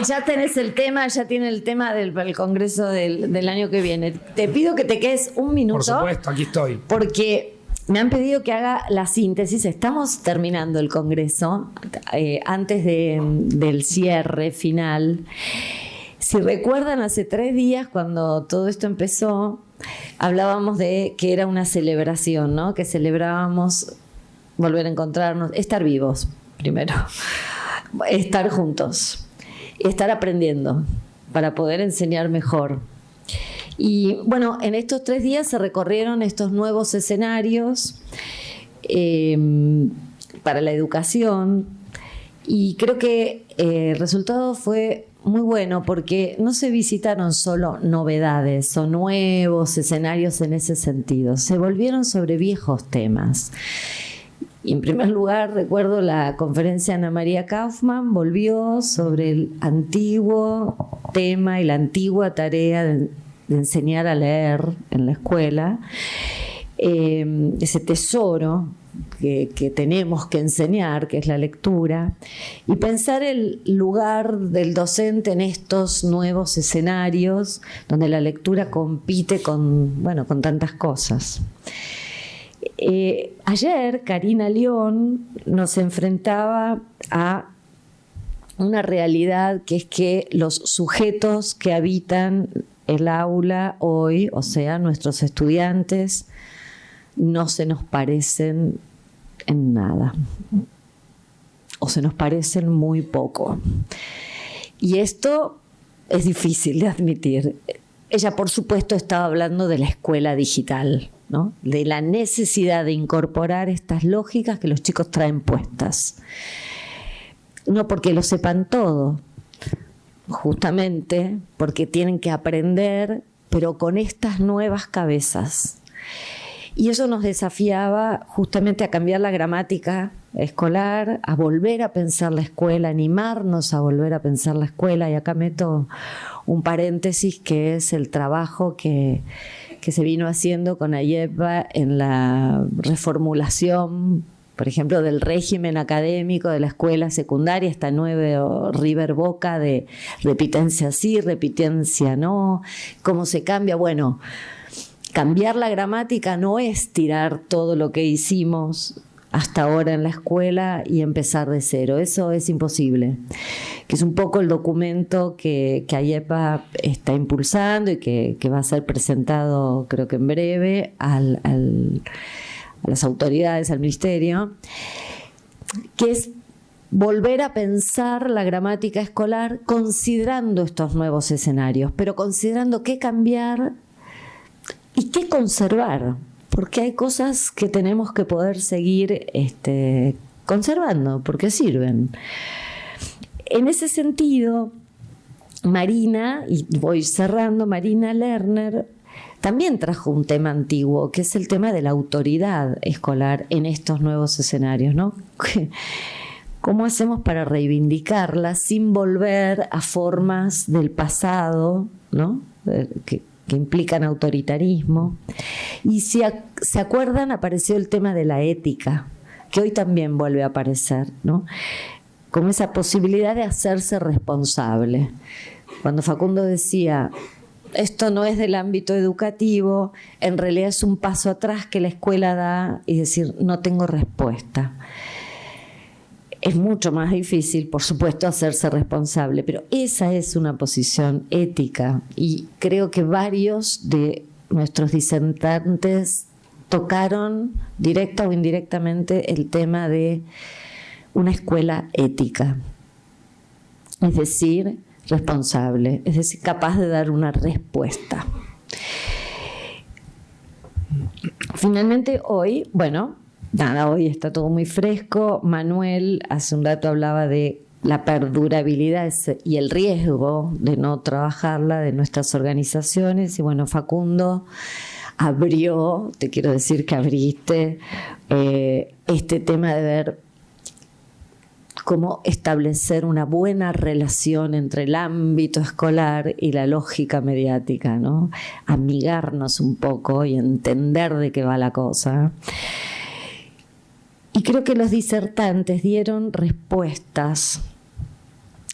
Ya tenés el tema, ya tiene el tema del Congreso del año que viene. Te pido que te quedes un minuto. Por supuesto, aquí estoy. Porque me han pedido que haga la síntesis. Estamos terminando el Congreso antes del cierre final. Si recuerdan, hace 3 días, cuando todo esto empezó, hablábamos de que era una celebración, ¿no? Que celebrábamos volver a encontrarnos, estar vivos primero, estar juntos, estar aprendiendo para poder enseñar mejor. Y bueno, en estos 3 días se recorrieron estos nuevos escenarios para la educación, y creo que el resultado fue muy bueno, porque no se visitaron solo novedades o nuevos escenarios en ese sentido, se volvieron sobre viejos temas. Y en primer lugar, recuerdo la conferencia de Ana María Kaufman, volvió sobre el antiguo tema y la antigua tarea de enseñar a leer en la escuela, ese tesoro que tenemos que enseñar, que es la lectura, y pensar el lugar del docente en estos nuevos escenarios donde la lectura compite con tantas cosas. Ayer Karina León nos enfrentaba a una realidad, que es que los sujetos que habitan el aula hoy, o sea, nuestros estudiantes, no se nos parecen en nada, o se nos parecen muy poco. Y esto es difícil de admitir. Ella, por supuesto, estaba hablando de la escuela digital, ¿no?, de la necesidad de incorporar estas lógicas que los chicos traen puestas. No porque lo sepan todo, justamente porque tienen que aprender, pero con estas nuevas cabezas. Y eso nos desafiaba justamente a cambiar la gramática escolar, a volver a pensar la escuela, animarnos a volver a pensar la escuela. Y acá meto un paréntesis, que es el trabajo que se vino haciendo con AYEPA en la reformulación, por ejemplo, del régimen académico de la escuela secundaria, esta nueva River Boca de repitencia sí, repitencia no, cómo se cambia. Bueno, cambiar la gramática no es tirar todo lo que hicimos hasta ahora en la escuela y empezar de cero. Eso es imposible. Que es un poco el documento que AYEPA está impulsando y que va a ser presentado, creo que en breve, a las autoridades, al ministerio, que es volver a pensar la gramática escolar considerando estos nuevos escenarios, pero considerando qué cambiar y qué conservar, porque hay cosas que tenemos que poder seguir conservando, porque sirven. En ese sentido, Marina, y voy cerrando, Marina Lerner también trajo un tema antiguo, que es el tema de la autoridad escolar en estos nuevos escenarios, ¿no? ¿Cómo hacemos para reivindicarla sin volver a formas del pasado, ¿no? que implican autoritarismo? Y si se acuerdan, apareció el tema de la ética, que hoy también vuelve a aparecer, ¿no? Como esa posibilidad de hacerse responsable. Cuando Facundo decía, esto no es del ámbito educativo, en realidad es un paso atrás que la escuela da y decir, no tengo respuesta. Es mucho más difícil, por supuesto, hacerse responsable, pero esa es una posición ética y creo que varios de nuestros disertantes tocaron directa o indirectamente el tema de una escuela ética, es decir, responsable, es decir, capaz de dar una respuesta. Finalmente hoy, bueno, nada, hoy está todo muy fresco. Manuel hace un rato hablaba de la perdurabilidad y el riesgo de no trabajarla de nuestras organizaciones. Y bueno, Facundo abrió, te quiero decir que abriste este tema de ver cómo establecer una buena relación entre el ámbito escolar y la lógica mediática, ¿no? Amigarnos un poco y entender de qué va la cosa. Y creo que los disertantes dieron respuestas,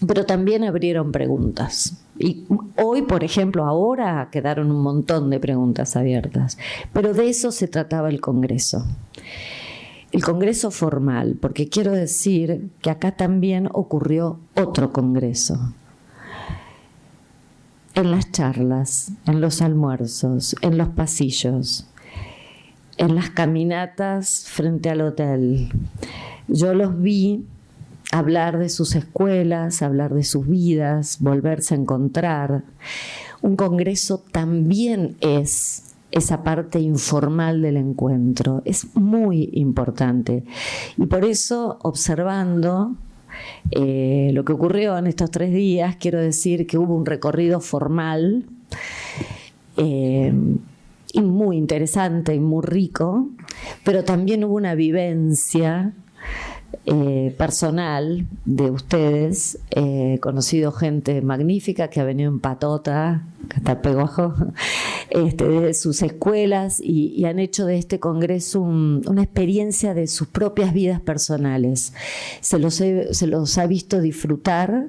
pero también abrieron preguntas. Y hoy, por ejemplo, ahora quedaron un montón de preguntas abiertas, pero de eso se trataba el Congreso. El Congreso formal, porque quiero decir que acá también ocurrió otro Congreso. En las charlas, en los almuerzos, en los pasillos, en las caminatas frente al hotel. Yo los vi hablar de sus escuelas, hablar de sus vidas, volverse a encontrar. Un congreso también es esa parte informal del encuentro, es muy importante. Y por eso, observando lo que ocurrió en estos 3 días, quiero decir que hubo un recorrido formal y muy interesante y muy rico, pero también hubo una vivencia personal de ustedes. Conocido gente magnífica que ha venido en patota, que está pegojo, de sus escuelas y han hecho de este congreso una experiencia de sus propias vidas personales. Se los ha visto disfrutar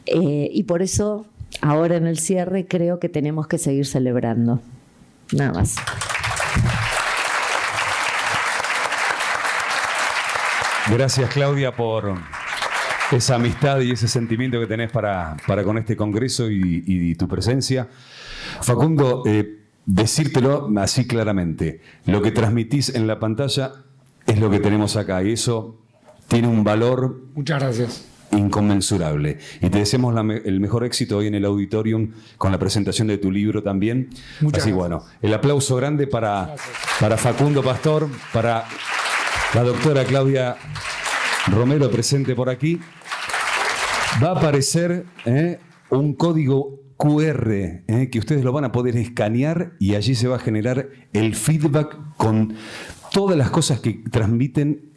y por eso ahora en el cierre creo que tenemos que seguir celebrando. Nada más. Gracias, Claudia, por esa amistad y ese sentimiento que tenés para con este congreso y tu presencia. Facundo, decírtelo así claramente, lo que transmitís en la pantalla es lo que tenemos acá y eso tiene un valor. Muchas gracias. Inconmensurable. Y te deseamos el mejor éxito hoy en el auditorium con la presentación de tu libro también. Muchas Así gracias. Bueno, el aplauso grande para Facundo Pastor, para la doctora Claudia Romero presente por aquí. Va a aparecer un código QR que ustedes lo van a poder escanear y allí se va a generar el feedback con todas las cosas que transmiten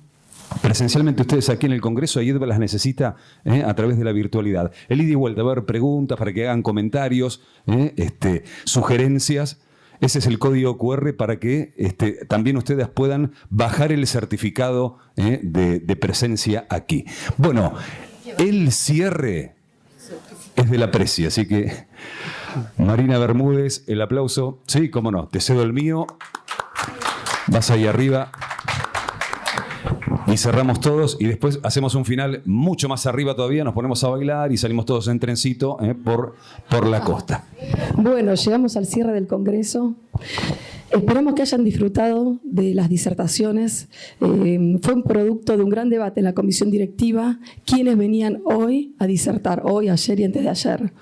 presencialmente ustedes aquí en el Congreso. Ayer las necesita a través de la virtualidad. El ida y vuelta, va a haber preguntas para que hagan comentarios, sugerencias. Ese es el código QR para que también ustedes puedan bajar el certificado de presencia aquí. Bueno, el cierre es de la Presi, así que Marina Bermúdez, el aplauso. Sí, cómo no, te cedo el mío. Vas ahí arriba. Y cerramos todos y después hacemos un final mucho más arriba todavía, nos ponemos a bailar y salimos todos en trencito por la costa. Bueno, llegamos al cierre del Congreso. Esperamos que hayan disfrutado de las disertaciones. Fue un producto de un gran debate en la comisión directiva, quienes venían hoy a disertar, hoy, ayer y antes de ayer.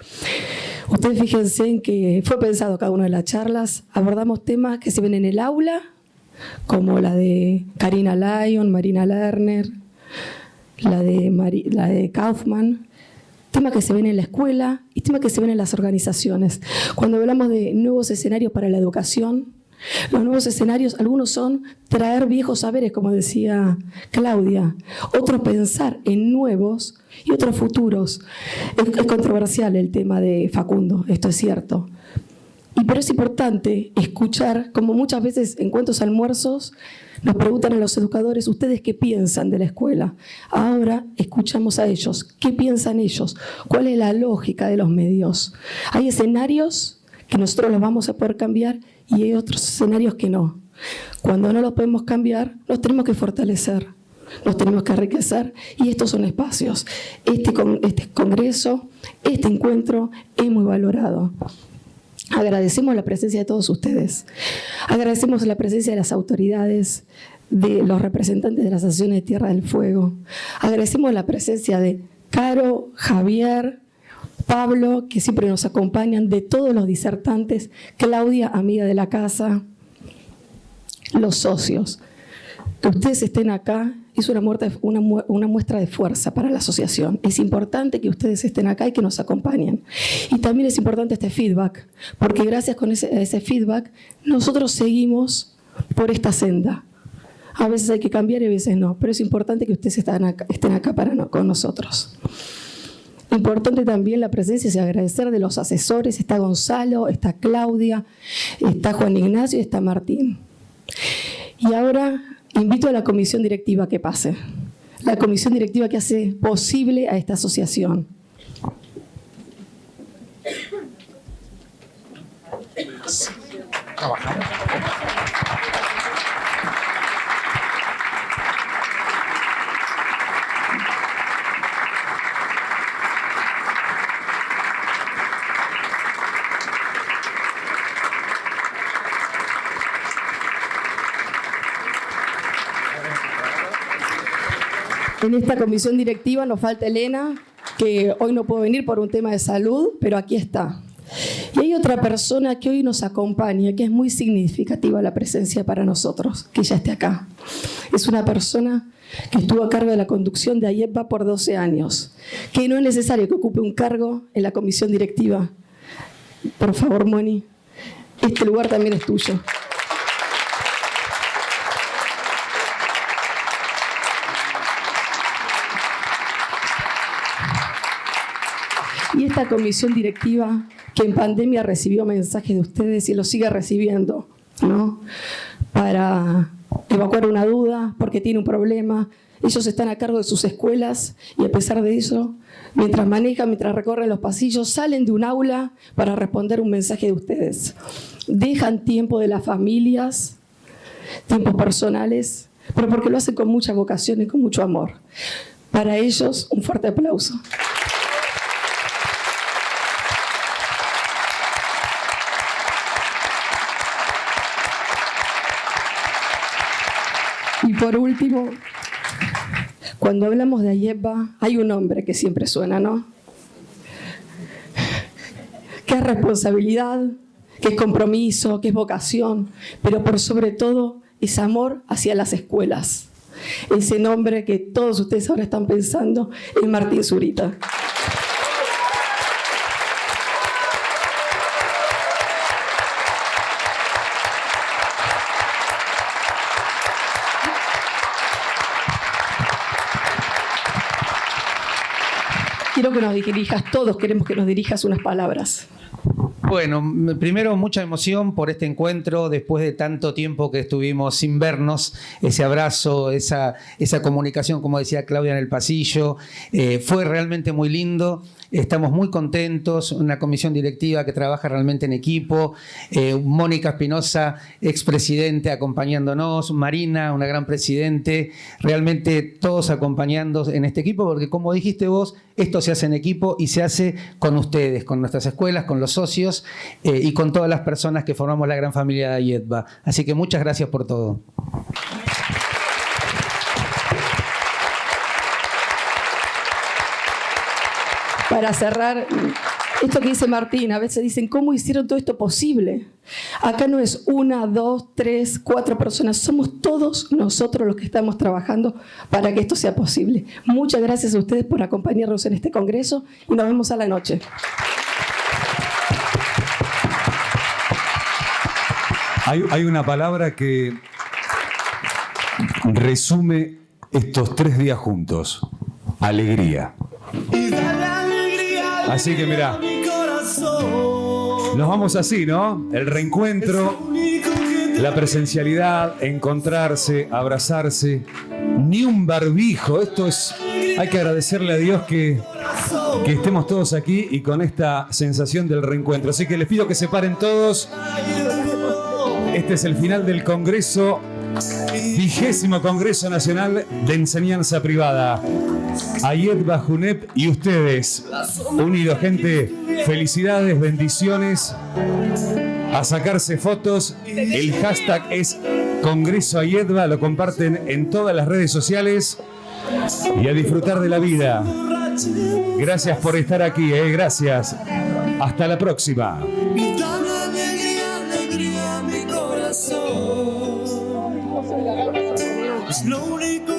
Ustedes fíjense en que fue pensado cada una de las charlas, abordamos temas que se ven en el aula, como la de Karina Lyon, Marina Lerner, la de Kaufman. temas que se ven en la escuela y temas que se ven en las organizaciones. Cuando hablamos de nuevos escenarios para la educación, los nuevos escenarios, algunos son traer viejos saberes, como decía Claudia, otros pensar en nuevos y otros futuros. Es controversial el tema de Facundo, esto es cierto. Pero es importante escuchar, como muchas veces en cuentos almuerzos nos preguntan a los educadores, ¿ustedes qué piensan de la escuela? Ahora escuchamos a ellos, ¿qué piensan ellos? ¿Cuál es la lógica de los medios? Hay escenarios que nosotros los vamos a poder cambiar y hay otros escenarios que no. Cuando no los podemos cambiar, nos tenemos que fortalecer, nos tenemos que enriquecer y estos son espacios. Este congreso, este encuentro es muy valorado. Agradecemos la presencia de todos ustedes. Agradecemos la presencia de las autoridades, de los representantes de las asociaciones de Tierra del Fuego. Agradecemos la presencia de Caro, Javier, Pablo, que siempre nos acompañan, de todos los disertantes, Claudia, amiga de la casa, los socios. Que ustedes estén acá es una muestra de fuerza para la asociación. Es importante que ustedes estén acá y que nos acompañen. Y también es importante este feedback, porque gracias a ese feedback nosotros seguimos por esta senda. A veces hay que cambiar y a veces no, pero es importante que ustedes estén acá con nosotros. Importante también la presencia y agradecer de los asesores. Está Gonzalo, está Claudia, está Juan Ignacio y está Martín. Y ahora invito a la comisión directiva a que pase. La comisión directiva que hace posible a esta asociación. En esta comisión directiva nos falta Elena, que hoy no pudo venir por un tema de salud, pero aquí está. Y hay otra persona que hoy nos acompaña, que es muy significativa la presencia para nosotros, que ya esté acá. Es una persona que estuvo a cargo de la conducción de AIEPA por 12 años, que no es necesario que ocupe un cargo en la comisión directiva. Por favor, Moni, este lugar también es tuyo. Y esta comisión directiva que en pandemia recibió mensajes de ustedes y los sigue recibiendo, ¿no? Para evacuar una duda, porque tiene un problema. Ellos están a cargo de sus escuelas y a pesar de eso, mientras manejan, mientras recorren los pasillos, salen de un aula para responder un mensaje de ustedes. Dejan tiempo de las familias, tiempos personales, pero porque lo hacen con mucha vocación y con mucho amor. Para ellos, un fuerte aplauso. Y por último, cuando hablamos de AIEPA, hay un nombre que siempre suena, ¿no? Que es responsabilidad, que es compromiso, que es vocación, pero por sobre todo es amor hacia las escuelas. Ese nombre que todos ustedes ahora están pensando es Martín Zurita. Quiero que nos dirijas, todos queremos que nos dirijas unas palabras. Bueno, primero mucha emoción por este encuentro, después de tanto tiempo que estuvimos sin vernos, ese abrazo, esa comunicación, como decía Claudia, en el pasillo, fue realmente muy lindo. Estamos muy contentos, una comisión directiva que trabaja realmente en equipo, Mónica Espinosa, expresidente, acompañándonos, Marina, una gran presidente, realmente todos acompañando en este equipo, porque como dijiste vos, esto se hace en equipo y se hace con ustedes, con nuestras escuelas, con los socios y con todas las personas que formamos la gran familia de AIEPA. Así que muchas gracias por todo. Para cerrar, Esto que dice Martín, a veces dicen, ¿cómo hicieron todo esto posible? Acá no es 1, 2, 3, 4 personas, somos todos nosotros los que estamos trabajando para que esto sea posible. Muchas gracias a ustedes por acompañarnos en este congreso y nos vemos a la noche. Hay una palabra que resume estos 3 días juntos: alegría. Así que mirá, nos vamos así, ¿no? El reencuentro, la presencialidad, encontrarse, abrazarse, ni un barbijo. Esto es, hay que agradecerle a Dios que estemos todos aquí y con esta sensación del reencuentro. Así que les pido que se paren todos. Este es el final del Congreso, 20º Congreso Nacional de Enseñanza Privada. Ayedba Junep y ustedes, unidos, gente, felicidades, bendiciones, a sacarse fotos. El hashtag es Congreso Ayedba, lo comparten en todas las redes sociales y a disfrutar de la vida. Gracias por estar aquí, gracias. Hasta la próxima. Es lo único